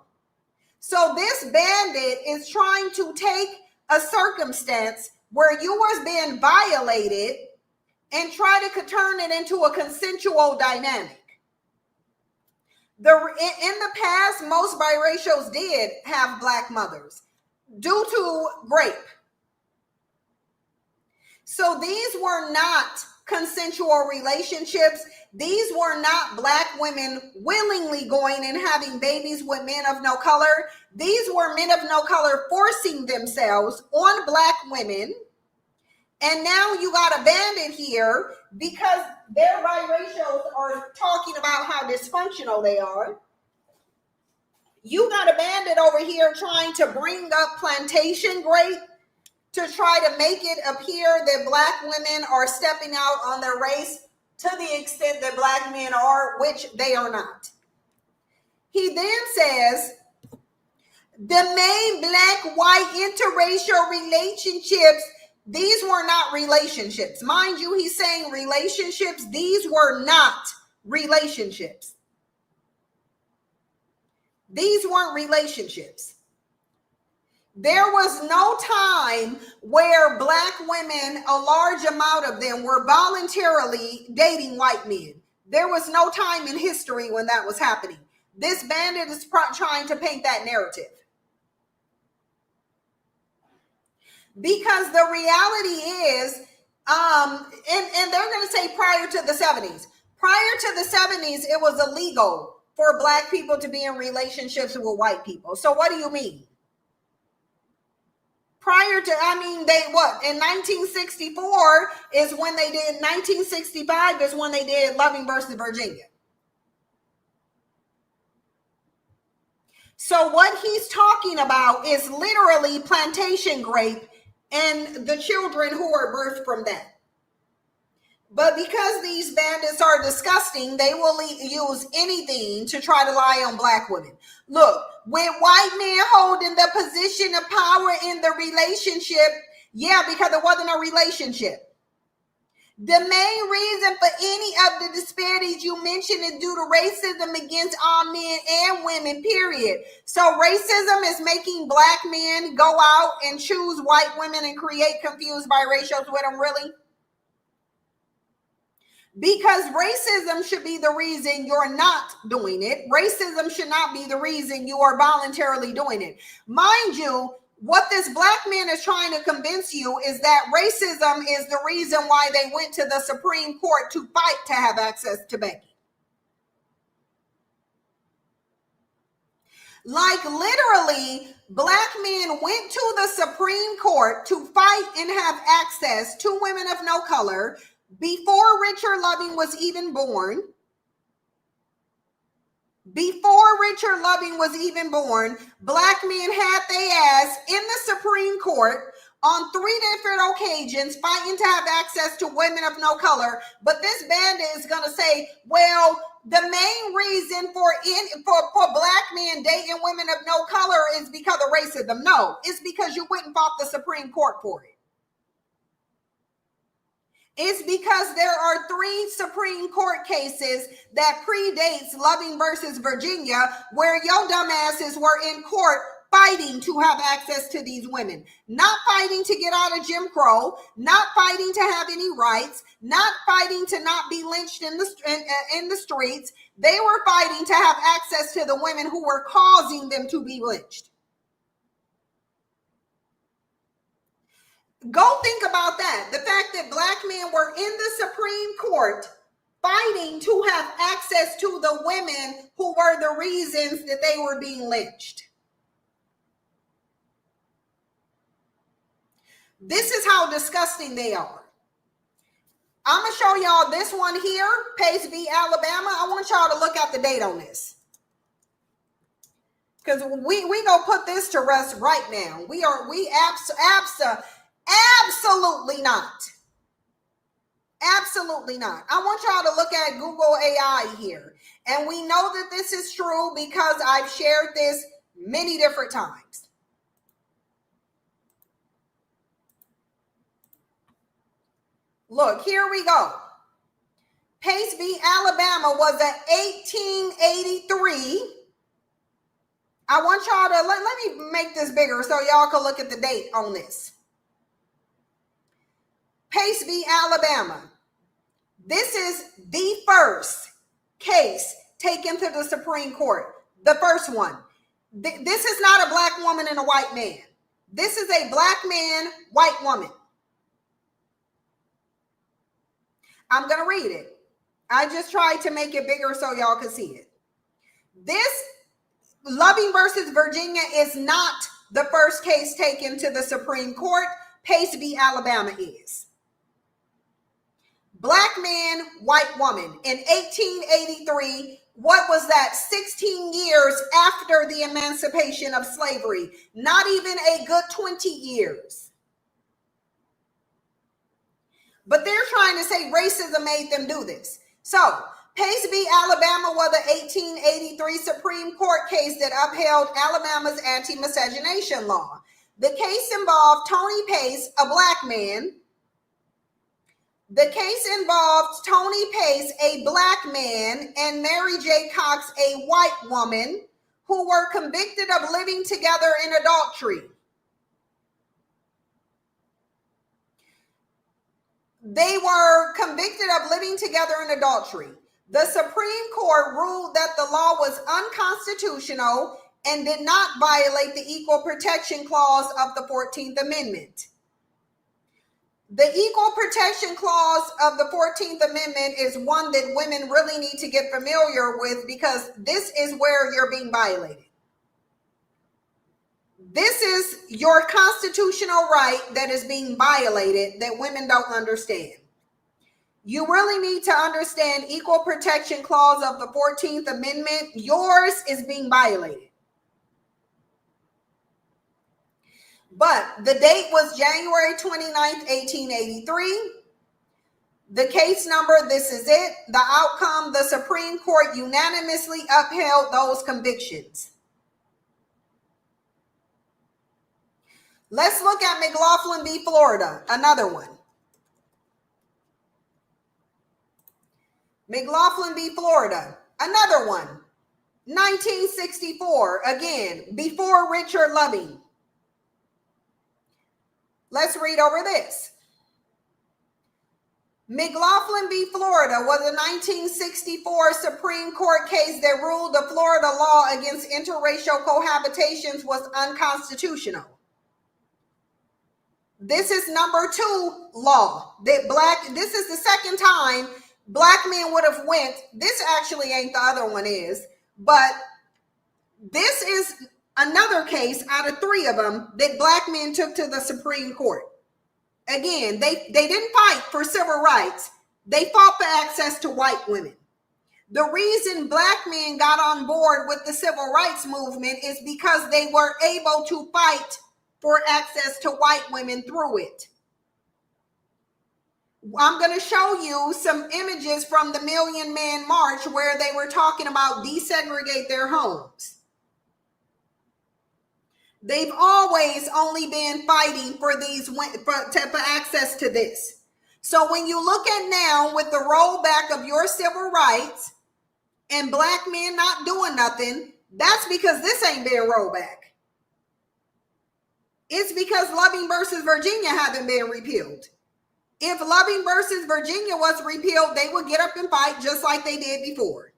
S1: So this bandit is trying to take a circumstance where you was being violated and try to turn it into a consensual dynamic. In the past, most biracials did have Black mothers due to rape. So these were not consensual relationships. These were not Black women willingly going and having babies with men of no color. These were men of no color forcing themselves on Black women. And now you got a bandit here because their biracials are talking about how dysfunctional they are. You got a bandit over here trying to bring up plantation grape to try to make it appear that Black women are stepping out on their race to the extent that Black men are, which they are not. He then says, the main Black-white interracial relationships, these were not relationships. Mind you, he's saying relationships. These were not relationships. These weren't relationships. There was no time where Black women, a large amount of them, were voluntarily dating white men. There was no time in history when that was happening. This bandit is trying to paint that narrative. Because the reality is, and they're going to say prior to the 70s. Prior to the 70s, it was illegal for Black people to be in relationships with white people. So what do you mean? Prior to, in 1964 is when they did, 1965 is when they did Loving versus Virginia. So what he's talking about is literally plantation grape and the children who are birthed from that. But because these bandits are disgusting, they will use anything to try to lie on Black women. Look, with white men holding the position of power in the relationship, yeah, because it wasn't a relationship. The main reason for any of the disparities you mentioned is due to racism against all men and women, period. So racism is making Black men go out and choose white women and create confused biracials with them, really? Because racism should be the reason you're not doing it. Racism should not be the reason you are voluntarily doing it. Mind you, what this Black man is trying to convince you is that racism is the reason why they went to the Supreme Court to fight to have access to Becky. Like literally, Black men went to the Supreme Court to fight and have access to women of no color before Richard Loving was even born. Before Richard Loving was even born, Black men had their ass in the Supreme Court on 3 different occasions fighting to have access to women of no color. But this bandit is going to say, well, the main reason for black men dating women of no color is because of racism. No, it's because you wouldn't fought the Supreme Court for it. It's because there are 3 Supreme Court cases that predates Loving versus Virginia, where your dumbasses were in court fighting to have access to these women, not fighting to get out of Jim Crow, not fighting to have any rights, not fighting to not be lynched in the streets. They were fighting to have access to the women who were causing them to be lynched. Go think about that. The fact that black men were in the Supreme Court fighting to have access to the women who were the reasons that they were being lynched. This is how disgusting they are. I'm going to show y'all this one here, Pace v. Alabama. I want y'all to look at the date on this, because we going to put this to rest right now. Absolutely not. Absolutely not. I want y'all to look at Google AI here. And we know that this is true because I've shared this many different times. Look, here we go. Pace v. Alabama was an 1883. I want y'all to, let me make this bigger so y'all can look at the date on this. Pace v. Alabama. This is the first case taken to the Supreme Court. The first one. This is not a black woman and a white man. This is a black man, white woman. I'm going to read it. I just tried to make it bigger so y'all could see it. This Loving versus Virginia is not the first case taken to the Supreme Court. Pace v. Alabama is. Black man, white woman. In 1883, what was that? 16 years after the emancipation of slavery. Not even a good 20 years. But they're trying to say racism made them do this. So, Pace v. Alabama was the 1883 Supreme Court case that upheld Alabama's anti-miscegenation law. The case involved Tony Pace, a black man. The case involved Tony Pace, a black man, and Mary J. Cox, a white woman, who were convicted of living together in adultery. They were convicted of living together in adultery. The Supreme Court ruled that the law was unconstitutional and did not violate the Equal Protection Clause of the 14th Amendment. The Equal Protection Clause of the 14th Amendment is one that women really need to get familiar with, because this is where you're being violated. This is your constitutional right that is being violated that women don't understand. You really need to understand Equal Protection Clause of the 14th Amendment. Yours is being violated. But the date was January 29th, 1883. The case number, this is it. The outcome, the Supreme Court unanimously upheld those convictions. Let's look at McLaughlin v. Florida, another one. McLaughlin v. Florida, another one. 1964, again, before Richard Loving. Let's read over this. McLaughlin v. Florida was a 1964 Supreme Court case that ruled the Florida law against interracial cohabitations was unconstitutional. This is number 2 law that this is the second time black men would have went. This actually ain't, the other one is, but this is another case out of 3 of them that black men took to the Supreme Court. Again, they didn't fight for civil rights. They fought for access to white women. The reason black men got on board with the civil rights movement is because they were able to fight for access to white women through it. I'm going to show you some images from the Million Man March where they were talking about desegregate their homes. They've always only been fighting for for access to this. So when you look at now with the rollback of your civil rights and black men not doing nothing, that's because this ain't being rolled back. It's because Loving versus Virginia haven't been repealed. If Loving versus Virginia was repealed, they would get up and fight just like they did before.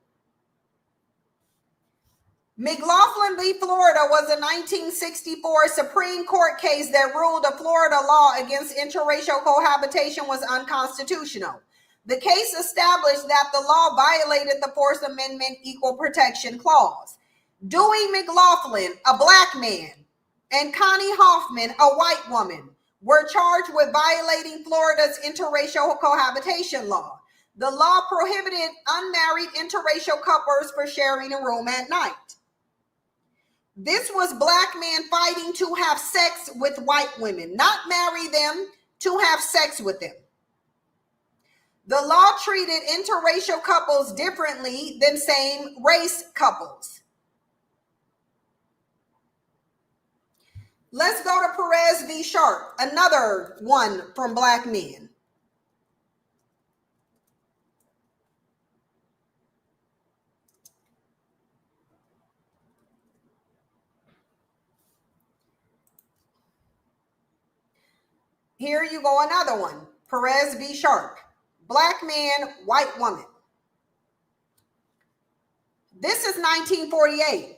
S1: McLaughlin v. Florida was a 1964 Supreme Court case that ruled a Florida law against interracial cohabitation was unconstitutional. The case established that the law violated the Fourth Amendment Equal Protection Clause. Dewey McLaughlin, a black man, and Connie Hoffman, a white woman, were charged with violating Florida's interracial cohabitation law. The law prohibited unmarried interracial couples from sharing a room at night. This was black men fighting to have sex with white women, not marry them, to have sex with them. The law treated interracial couples differently than same-race couples. Let's go to Perez v. Sharp, another one from black men. Here you go, another one. Perez v. Sharp. Black man, white woman. This is 1948.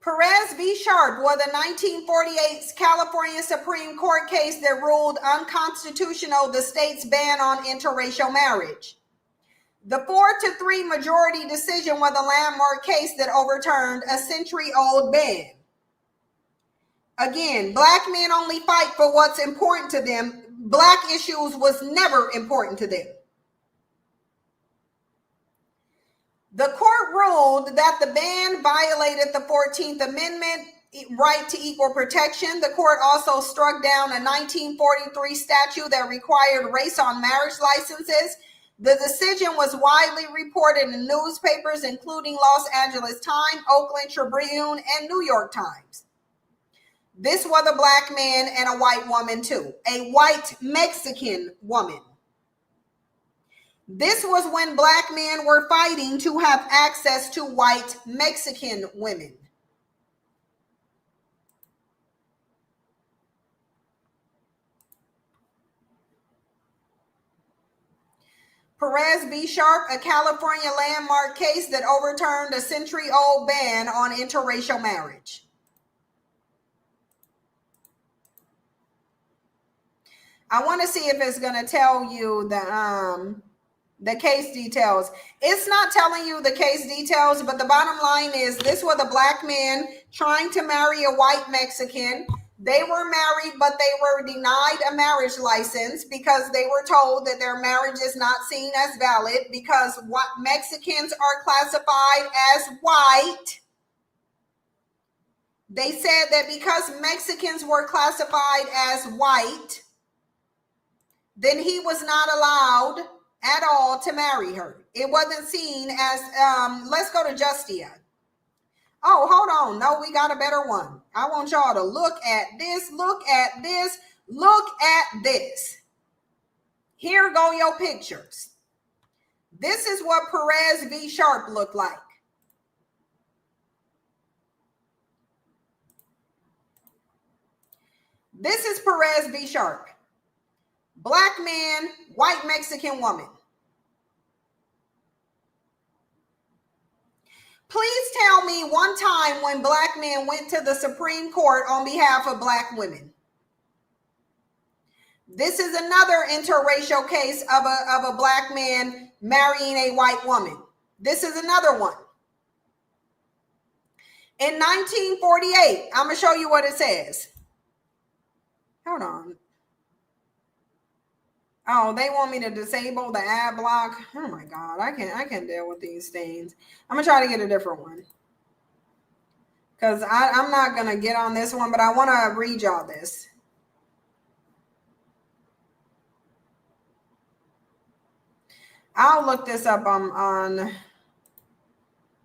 S1: Perez v. Sharp was a 1948 California Supreme Court case that ruled unconstitutional the state's ban on interracial marriage. The 4-3 majority decision was a landmark case that overturned a century-old ban. Again, black men only fight for what's important to them. Black issues was never important to them. The court ruled that the ban violated the 14th Amendment right to equal protection. The court also struck down a 1943 statute that required race on marriage licenses. The decision was widely reported in newspapers, including Los Angeles Times, Oakland Tribune, and New York Times. This was a black man and a white woman too, a white Mexican woman. This was when black men were fighting to have access to white Mexican women. Perez v. Sharp, a California landmark case that overturned a century-old ban on interracial marriage. I want to see if it's going to tell you the case details. It's not telling you the case details, but the bottom line is this was a black man trying to marry a white Mexican. They were married, but they were denied a marriage license because they were told that their marriage is not seen as valid because what Mexicans are classified as white. They said that because Mexicans were classified as white, then he was not allowed at all to marry her. It wasn't seen as, let's go to Justia. Oh, hold on. No, we got a better one. I want y'all to look at this, look at this, look at this. Here go your pictures. This is what Perez v. Sharp looked like. This is Perez v. Sharp. Black man, white Mexican woman. Please tell me one time when black men went to the Supreme Court on behalf of black women. This is another interracial case of a black man marrying a white woman. This is another one. In 1948, I'm going to show you what it says. Hold on. Oh, they want me to disable the ad block. Oh my God, I can't deal with these things. I'm gonna try to get a different one. because I'm not going to get on this one, but I want to read y'all this. I'll look this up on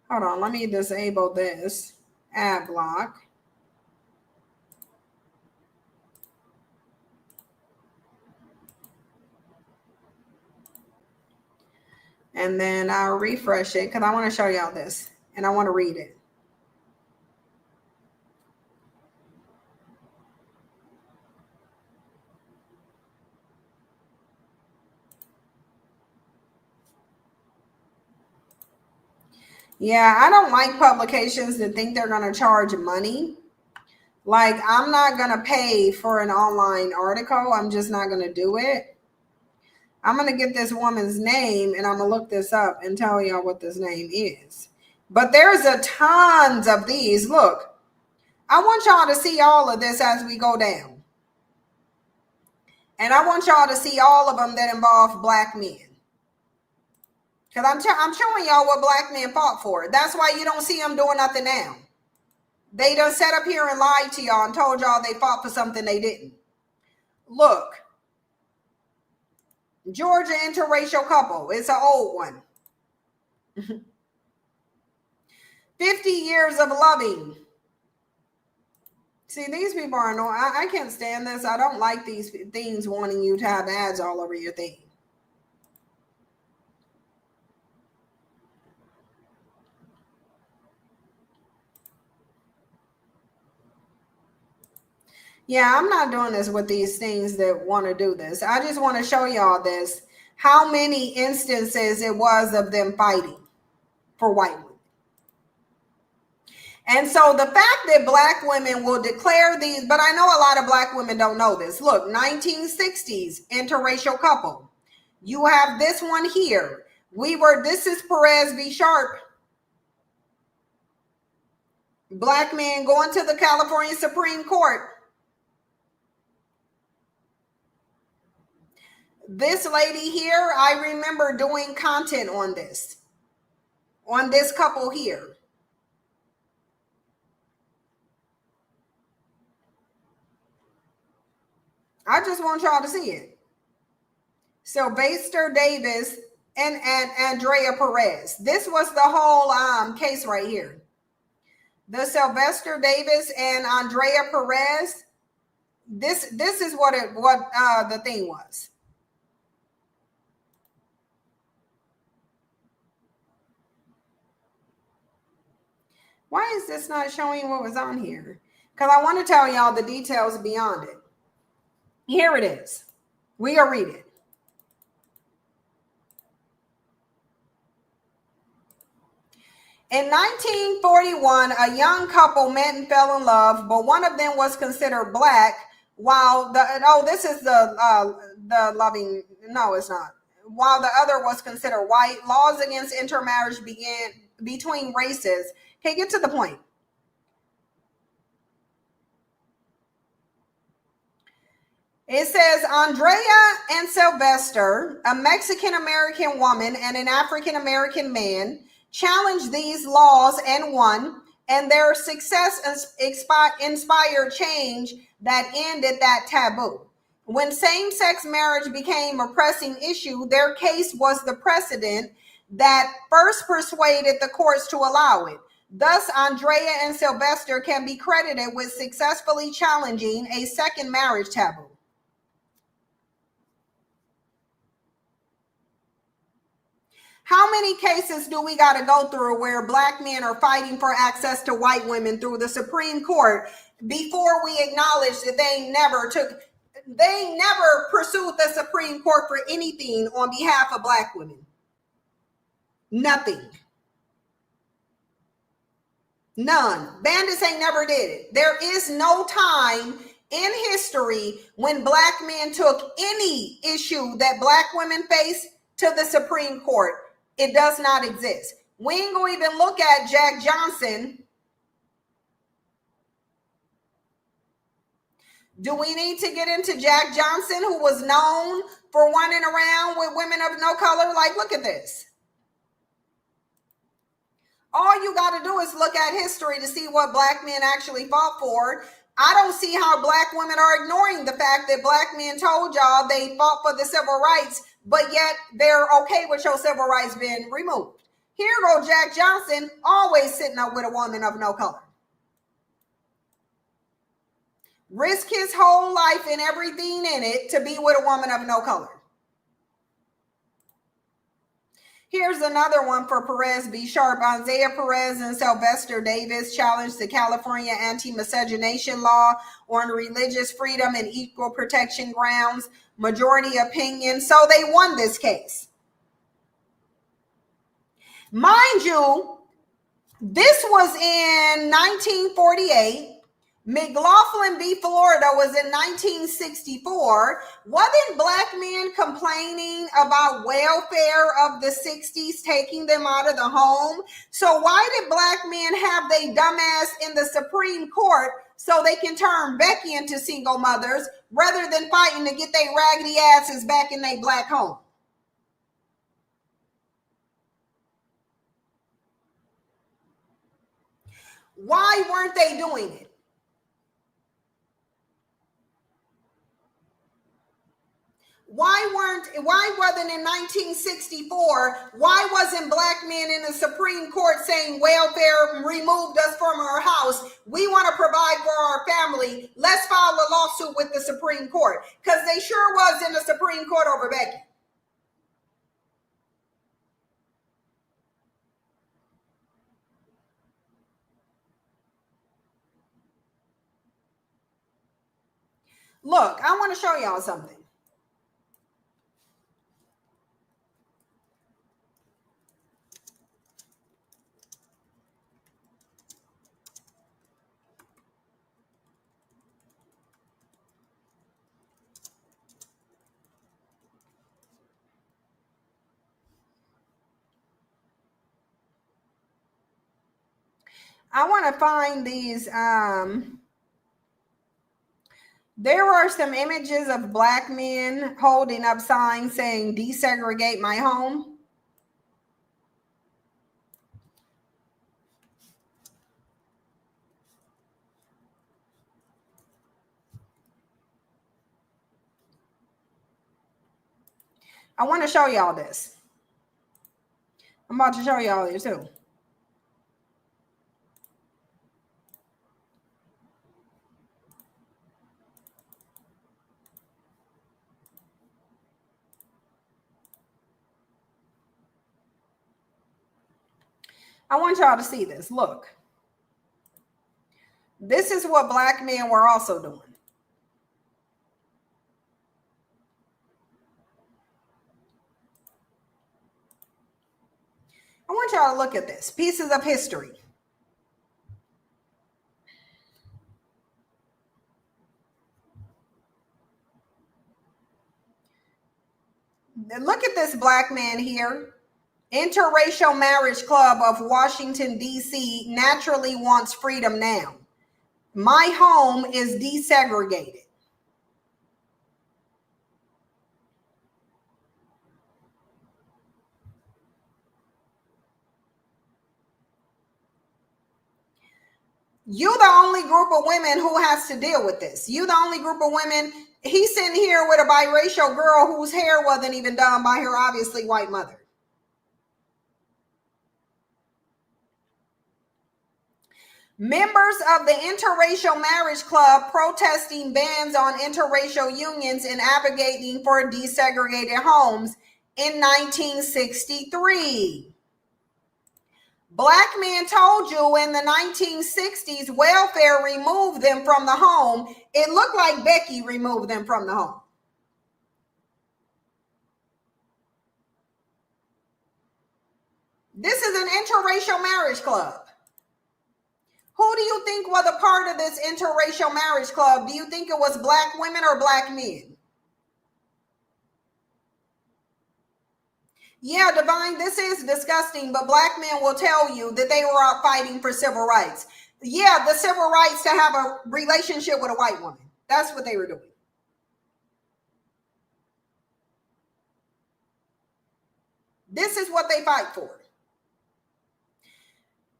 S1: hold on, let me disable this ad block. And then I'll refresh it because I want to show y'all this and I want to read it. Yeah, I don't like publications that think they're going to charge money. Like, I'm not going to pay for an online article. I'm just not going to do it. I'm going to get this woman's name and I'm going to look this up and tell y'all what this name is. But there's a tons of these. Look, I want y'all to see all of this as we go down. And I want y'all to see all of them that involve black men. Because I'm showing y'all what black men fought for. That's why you don't see them doing nothing now. They done sat up here and lied to y'all and told y'all they fought for something they didn't. Look. Georgia interracial couple. It's an old one. 50 years of loving. See, these people are annoying. I can't stand this. I don't like these things wanting you to have ads all over your thing. Yeah, I'm not doing this with these things that want to do this. I just want to show y'all this, how many instances it was of them fighting for white women. And so the fact that black women will declare these, but I know a lot of black women don't know this. Look, 1960s interracial couple. You have this one here. This is Perez v. Sharp. Black men going to the California Supreme Court. This lady here, I remember doing content on this couple here. I just want y'all to see it. Sylvester Davis and Andrea Perez. This was the whole case right here. The Sylvester Davis and Andrea Perez. This is what the thing was. Why is this not showing what was on here? Because I want to tell y'all the details beyond it. Here it is. We'll read it. In 1941, a young couple met and fell in love, but one of them was considered black, while this is the loving. No, it's not. While the other was considered white. Laws against intermarriage began between races. Okay, get to the point. It says Andrea and Sylvester, a Mexican-American woman and an African-American man, challenged these laws and won, and their success inspired change that ended that taboo. When same-sex marriage became a pressing issue, their case was the precedent that first persuaded the courts to allow it. Thus, Andrea and Sylvester can be credited with successfully challenging a second marriage taboo. How many cases do we got to go through where black men are fighting for access to white women through the Supreme Court before we acknowledge that they never pursued the Supreme Court for anything on behalf of black women? Nothing. None. Bandits ain't never did it. There is no time in history when black men took any issue that black women face to the Supreme Court. It does not exist. We ain't gonna even look at Jack Johnson. Do we need to get into Jack Johnson, who was known for running around with women of no color? Like, look at this. All you got to do is look at history to see what black men actually fought for. I don't see how black women are ignoring the fact that black men told y'all they fought for the civil rights, but yet they're okay with your civil rights being removed. Here go Jack Johnson, always sitting up with a woman of no color. Risk his whole life and everything in it to be with a woman of no color. Here's another one for Perez B. Sharp. Isaiah Perez and Sylvester Davis challenged the California anti-miscegenation law on religious freedom and equal protection grounds. Majority opinion. So they won this case. Mind you, this was in 1948. McLaughlin v. Florida was in 1964. Wasn't black men complaining about welfare of the 60s, taking them out of the home? So why did black men have they dumbass in the Supreme Court so they can turn Becky into single mothers rather than fighting to get their raggedy asses back in their black home? Why weren't they doing it? Why wasn't in 1964, why wasn't black men in the Supreme Court saying welfare removed us from our house? We want to provide for our family. Let's file a lawsuit with the Supreme Court. Because they sure was in the Supreme Court over Becky. Look, I want to show y'all something. I want to find these. There are some images of black men holding up signs saying desegregate my home. I want to show y'all this. I'm about to show y'all this too. I want y'all to see this. Look. This is what black men were also doing. I want y'all to look at this. Pieces of history. Look at this black man here. Interracial Marriage Club of Washington, D.C. naturally wants freedom now. My home is desegregated. You the only group of women who has to deal with this. You the only group of women. He's sitting here with a biracial girl whose hair wasn't even done by her obviously white mother. Members of the Interracial Marriage Club protesting bans on interracial unions and advocating for desegregated homes in 1963. Black men told you in the 1960s welfare removed them from the home. It looked like Becky removed them from the home. This is an interracial marriage club. Who do you think was a part of this interracial marriage club? Do you think it was black women or black men? Yeah, Divine, this is disgusting, but black men will tell you that they were out fighting for civil rights. Yeah, the civil rights to have a relationship with a white woman. That's what they were doing. This is what they fight for.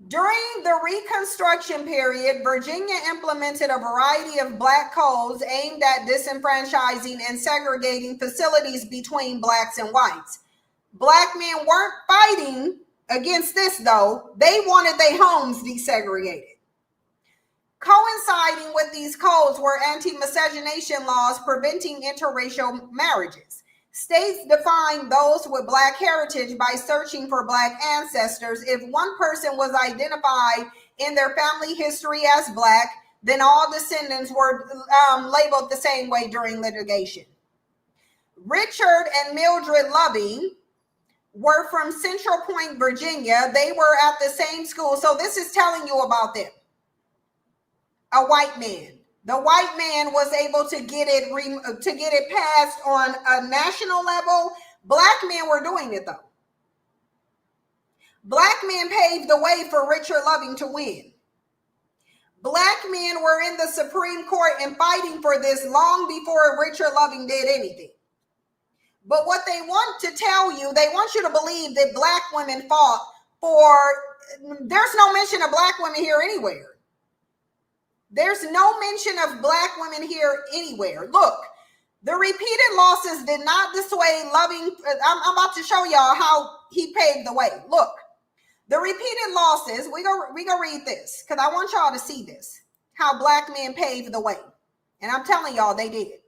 S1: During the Reconstruction period, Virginia implemented a variety of black codes aimed at disenfranchising and segregating facilities between blacks and whites. Black men weren't fighting against this, though. They wanted their homes desegregated. Coinciding with these codes were anti-miscegenation laws preventing interracial marriages. States defined those with black heritage by searching for black ancestors. If one person was identified in their family history as black, then all descendants were labeled the same way during litigation. Richard and Mildred Loving were from Central Point, Virginia. They were at the same school. So this is telling you about them. A white man. The white man was able to get it passed on a national level. Black men were doing it though. Black men paved the way for Richard Loving to win. Black men were in the Supreme Court and fighting for this long before Richard Loving did anything. But what they want to tell you, they want you to believe that black women fought for, there's no mention of black women here anywhere. There's no mention of black women here anywhere. Look, the repeated losses did not dissuade Loving. I'm about to show y'all how he paved the way. Look, the repeated losses, we go read this because I want y'all to see this, how black men paved the way. And I'm telling y'all they did.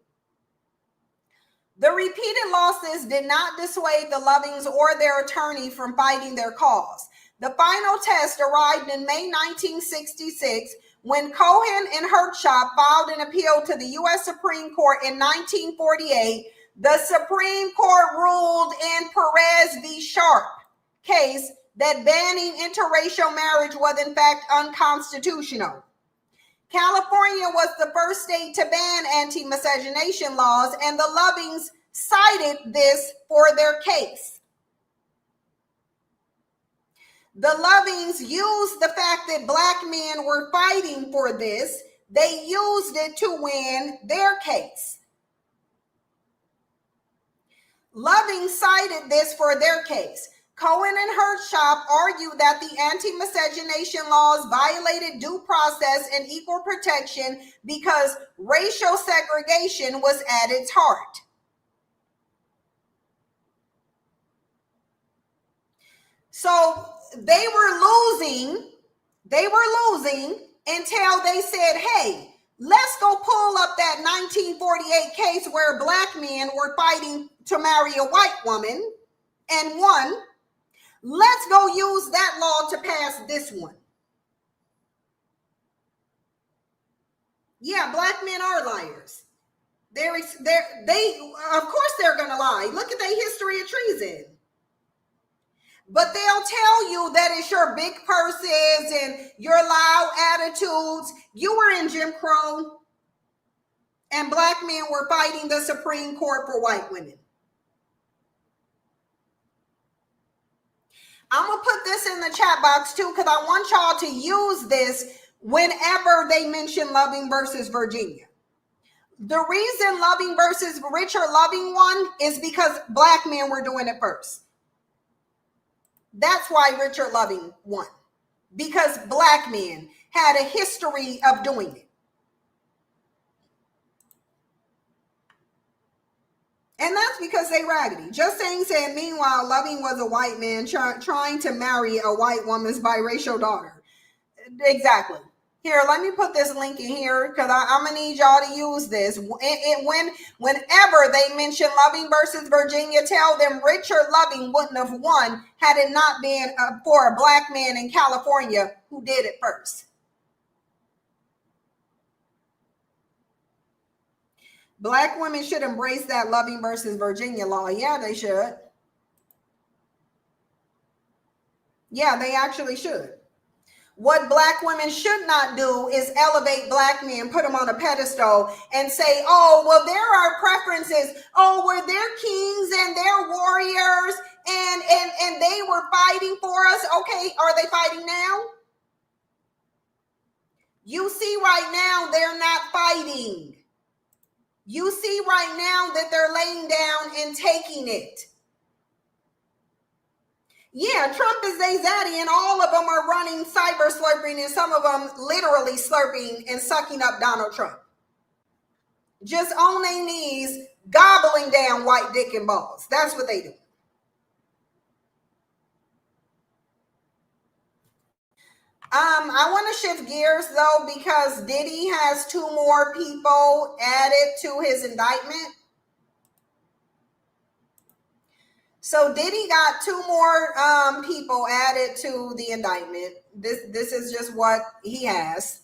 S1: The repeated losses did not dissuade the Lovings or their attorney from fighting their cause. The final test arrived in May 1966 when Cohen and Herschop filed an appeal to the U.S. Supreme Court in 1948. The Supreme Court ruled in Perez v. Sharp case that banning interracial marriage was in fact unconstitutional. California was the first state to ban anti-miscegenation laws, and the Lovings cited this for their case. The Lovings used the fact that black men were fighting for this. They used it to win their case. Loving cited this for their case. Cohen and Herschop argued that the anti-miscegenation laws violated due process and equal protection because racial segregation was at its heart. So they were losing until they said, hey, let's go pull up that 1948 case where black men were fighting to marry a white woman and won. Let's go use that law to pass this one. Yeah, black men are liars. They of course they're gonna lie. Look at their history of treason. But they'll tell you that it's your big purses and your loud attitudes. You were in Jim Crow, and black men were fighting the Supreme Court for white women. I'm going to put this in the chat box too, because I want y'all to use this whenever they mention Loving versus Virginia. The reason Loving versus Richard Loving won is because black men were doing it first. That's why Richard Loving won, because black men had a history of doing it. And that's because they raggedy. Just saying, meanwhile, Loving was a white man trying to marry a white woman's biracial daughter. Exactly. Here, let me put this link in here because I'm going to need y'all to use this. Whenever they mention Loving versus Virginia, tell them Richard Loving wouldn't have won had it not been for a black man in California who did it first. Black women should embrace that Loving versus Virginia law. Yeah, they should. Yeah, they actually should. What black women should not do is elevate black men, put them on a pedestal and say, oh, well, there are preferences. Oh, well, they're kings and they're warriors and they were fighting for us. Okay, are they fighting now? You see right now, they're not fighting. You see right now that they're laying down and taking it. Yeah, Trump is their zaddy, and all of them are running cyber slurping, and some of them literally slurping and sucking up Donald Trump. Just on their knees, gobbling down white dick and balls. That's what they do. I want to shift gears though, because Diddy has 2 more people added to his indictment. So Diddy got 2 more people added to the indictment. This is just what he has.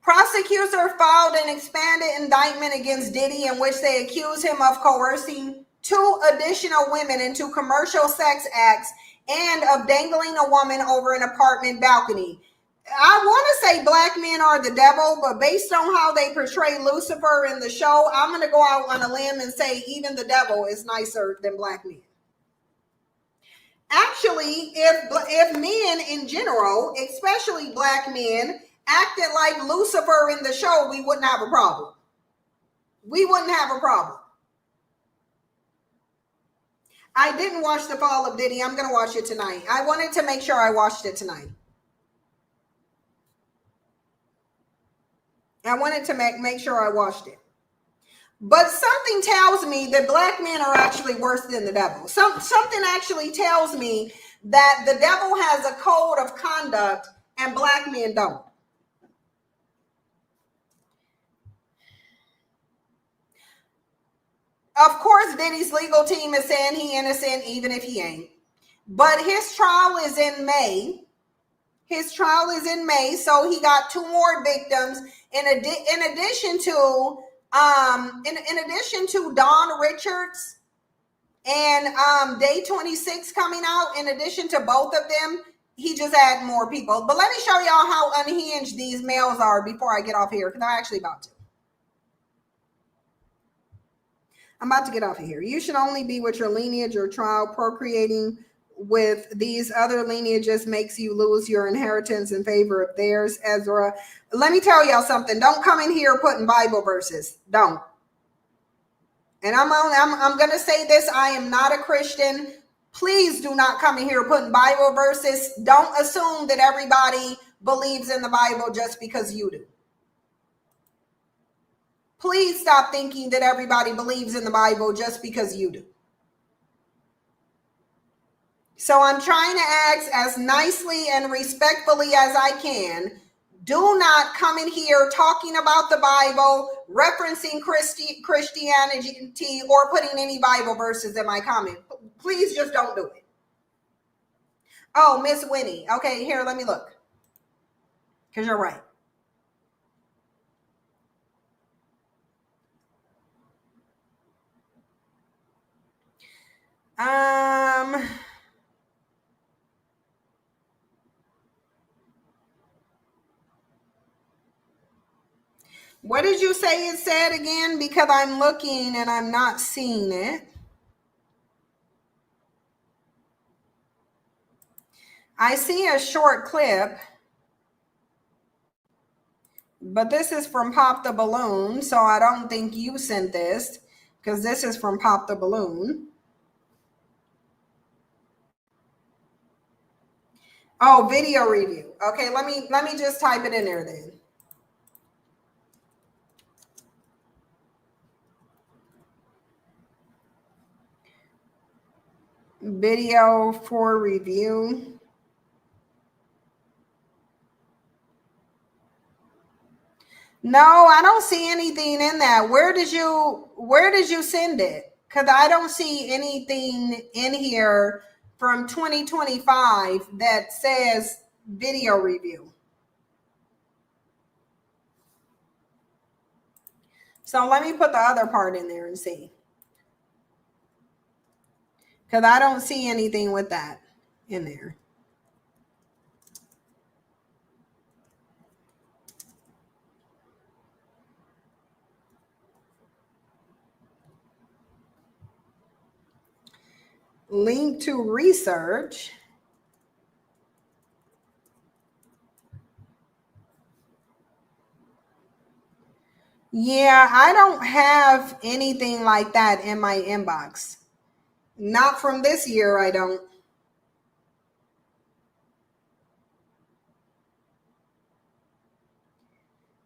S1: Prosecutor filed an expanded indictment against Diddy in which they accuse him of coercing 2 additional women into commercial sex acts and of dangling a woman over an apartment balcony. I want to say black men are the devil, but based on how they portray Lucifer in the show, I'm going to go out on a limb and say even the devil is nicer than black men. Actually, if men in general, especially black men, acted like Lucifer in the show, we wouldn't have a problem. We wouldn't have a problem. I didn't watch The Fall of Diddy. I'm going to watch it tonight. I wanted to make sure I watched it tonight. I wanted to make sure I watched it. But something tells me that black men are actually worse than the devil. Something actually tells me that the devil has a code of conduct and black men don't. Of course, Diddy's legal team is saying he innocent even if he ain't. But his trial is in May. His trial is in May, so he got 2 more victims in addition to Dawn Richards and Day 26 coming out. In addition to both of them, he just added more people. But let me show y'all how unhinged these males are before I get off here, because I'm actually about to. I'm about to get off of here. You should only be with your lineage or trial. Procreating with these other lineages makes you lose your inheritance in favor of theirs. Ezra, let me tell y'all something. Don't come in here putting Bible verses. Don't. And I'm going to say this. I am not a Christian. Please do not come in here putting Bible verses. Don't assume that everybody believes in the Bible just because you do. Please stop thinking that everybody believes in the Bible just because you do. So I'm trying to ask as nicely and respectfully as I can. Do not come in here talking about the Bible, referencing Christianity, or putting any Bible verses in my comment. Please just don't do it. Oh, Miss Winnie. Okay, here, let me look. Because you're right. What did you say it said again? Because I'm looking and I'm not seeing it. I see a short clip, but this is from Pop the Balloon, so I don't think you sent this, because this is from Pop the Balloon. Oh, video review. Okay, let me just type it in there then. Video for review. No, I don't see anything in that. Where did you send it? Because I don't see anything in here from 2025 that says video review. So let me put the other part in there and see. Because I don't see anything with that in there. Link to research. Yeah, I don't have anything like that in my inbox. Not from this year, I don't.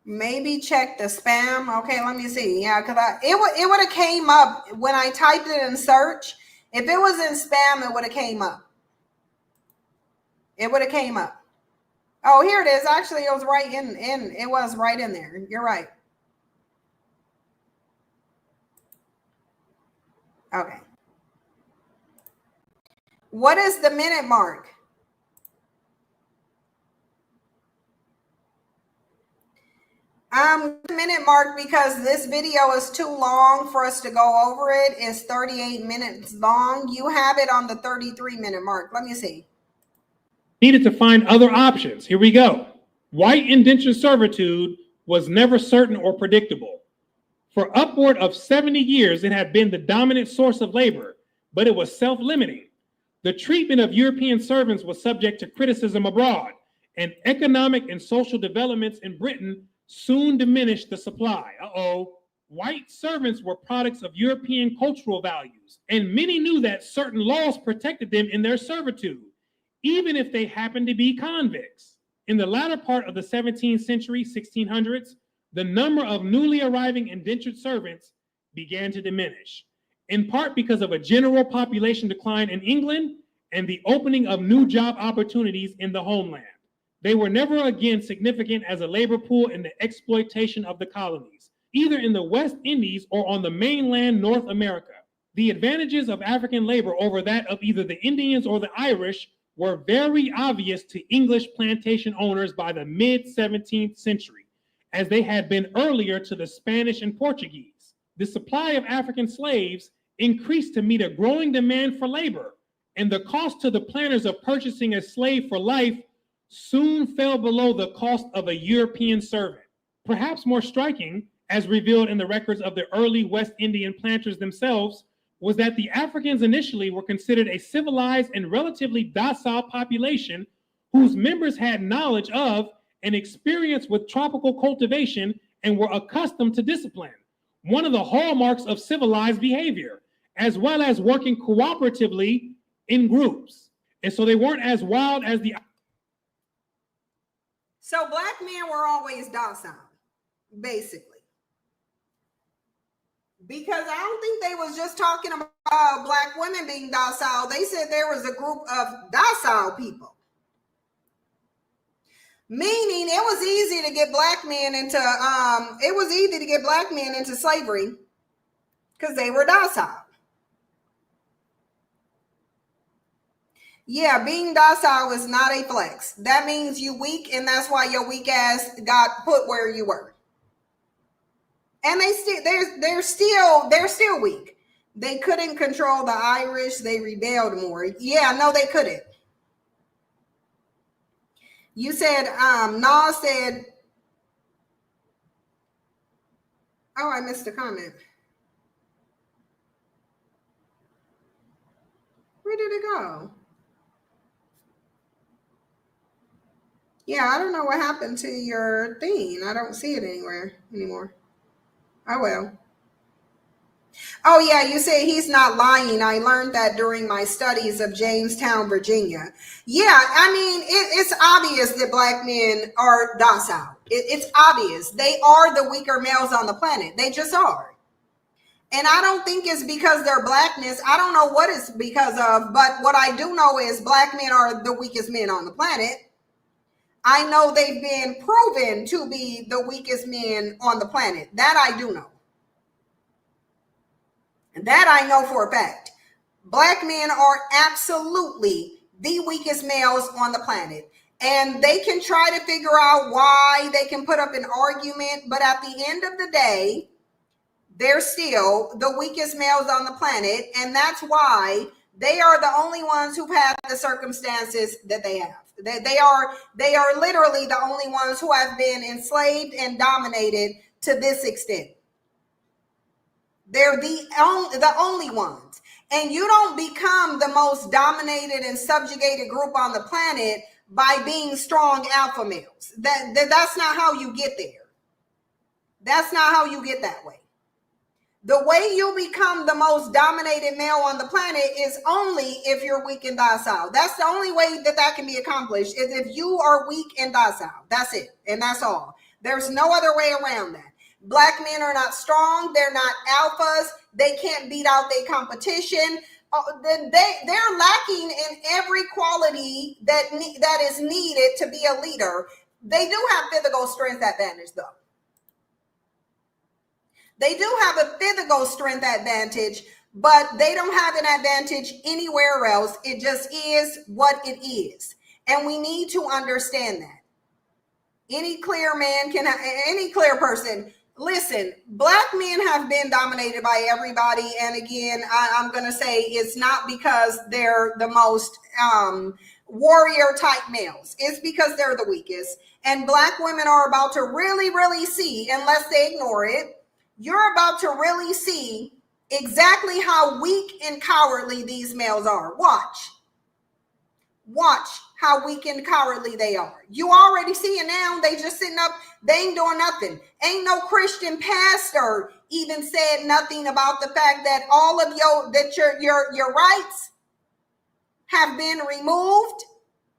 S1: Maybe check the spam. Okay, let me see. Yeah, because it would have came up when I typed it in search. If it was in spam, it would have came up. It would have came up. Oh, here it is. Actually, it was right in. It was right in there. You're right. Okay. What is the minute mark? Minute mark, because this video is too long for us to go over it. It's 38 minutes long. You have it on the 33-minute mark. Let me see.
S9: Needed to find other options. Here we go. White indentured servitude was never certain or predictable. For upward of 70 years, it had been the dominant source of labor, but it was self-limiting. The treatment of European servants was subject to criticism abroad, and economic and social developments in Britain soon diminished the supply. White servants were products of European cultural values, and many knew that certain laws protected them in their servitude, even if they happened to be convicts. In the latter part of the 17th century, 1600s, the number of newly arriving indentured servants began to diminish, in part because of a general population decline in England and the opening of new job opportunities in the homeland. They were never again significant as a labor pool in the exploitation of the colonies, either in the West Indies or on the mainland North America. The advantages of African labor over that of either the Indians or the Irish were very obvious to English plantation owners by the mid-17th century, as they had been earlier to the Spanish and Portuguese. The supply of African slaves increased to meet a growing demand for labor, and the cost to the planters of purchasing a slave for life soon fell below the cost of a European servant. Perhaps more striking, as revealed in the records of the early West Indian planters themselves, was that the Africans initially were considered a civilized and relatively docile population whose members had knowledge of and experience with tropical cultivation and were accustomed to discipline, one of the hallmarks of civilized behavior, as well as working cooperatively in groups. And so they weren't as wild as the...
S1: So black men were always docile, basically. Because I don't think they was just talking about black women being docile. They said there was a group of docile people. Meaning it was easy to get black men into slavery because they were docile. Yeah, being docile is not a flex. That means you weak, and that's why your weak ass got put where you were. And they're still weak. They couldn't control the Irish. They rebelled more. Yeah, no, they couldn't. You said, Nas said, oh, I missed a comment. Where did it go? Yeah, I don't know what happened to your thing. I don't see it anywhere anymore. Oh, well. Oh, yeah, you say he's not lying. I learned that during my studies of Jamestown, Virginia. Yeah, I mean, it's obvious that black men are docile. It's obvious. They are the weaker males on the planet. They just are. And I don't think it's because their blackness. I don't know what it's because of, but what I do know is black men are the weakest men on the planet. I know they've been proven to be the weakest men on the planet. That I do know. That I know for a fact. Black men are absolutely the weakest males on the planet. And they can try to figure out why. They can put up an argument. But at the end of the day, they're still the weakest males on the planet. And that's why they are the only ones who've had the circumstances that they have. They are literally the only ones who have been enslaved and dominated to this extent. They're the only ones. And you don't become the most dominated and subjugated group on the planet by being strong alpha males. That's not how you get there. That's not how you get that way. The way you become the most dominated male on the planet is only if you're weak and docile. That's the only way that can be accomplished, is if you are weak and docile. That's it. And that's all. There's no other way around that. Black men are not strong. They're not alphas. They can't beat out their competition. They're lacking in every quality that is needed to be a leader. They do have physical strength advantage, though. They do have a physical strength advantage, but they don't have an advantage anywhere else. It just is what it is. And we need to understand that. Any clear man can, any clear person, listen, black men have been dominated by everybody. And again, I'm going to say it's not because they're the most warrior type males. It's because they're the weakest. And black women are about to really, really see, unless they ignore it, you're about to really see exactly how weak and cowardly these males are. Watch how weak and cowardly they are. You already see it now. They just sitting up. They ain't doing nothing. Ain't no Christian pastor even said nothing about the fact that all of your rights have been removed,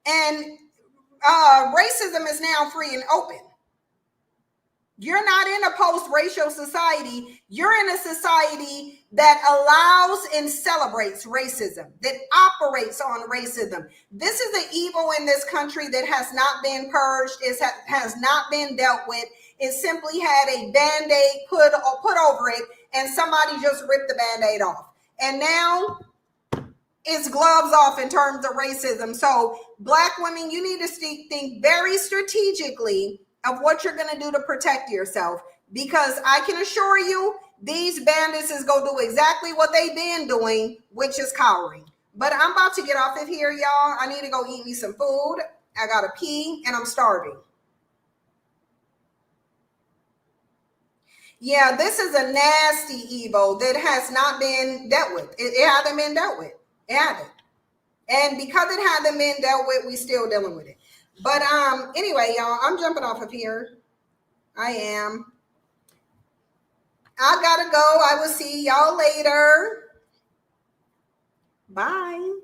S1: and racism is now free and open. You're not in a post-racial society. You're in a society that allows and celebrates racism, that operates on racism. This is the evil in this country that has not been purged. It has not been dealt with. It simply had a Band-Aid put over it, and somebody just ripped the Band-Aid off. And now it's gloves off in terms of racism. So black women, you need to think very strategically of what you're going to do to protect yourself, because I can assure you these bandits is going to do exactly what they've been doing, which is cowering. But I'm about to get off of here, y'all. I need to go eat me some food. I got to pee and I'm starving. Yeah, this is a nasty evil that has not been dealt with. It hasn't been dealt with. It hasn't. And because it hasn't been dealt with, we still dealing with it. But anyway, y'all, I'm jumping off of here. I am. I gotta go. I will see y'all later. Bye.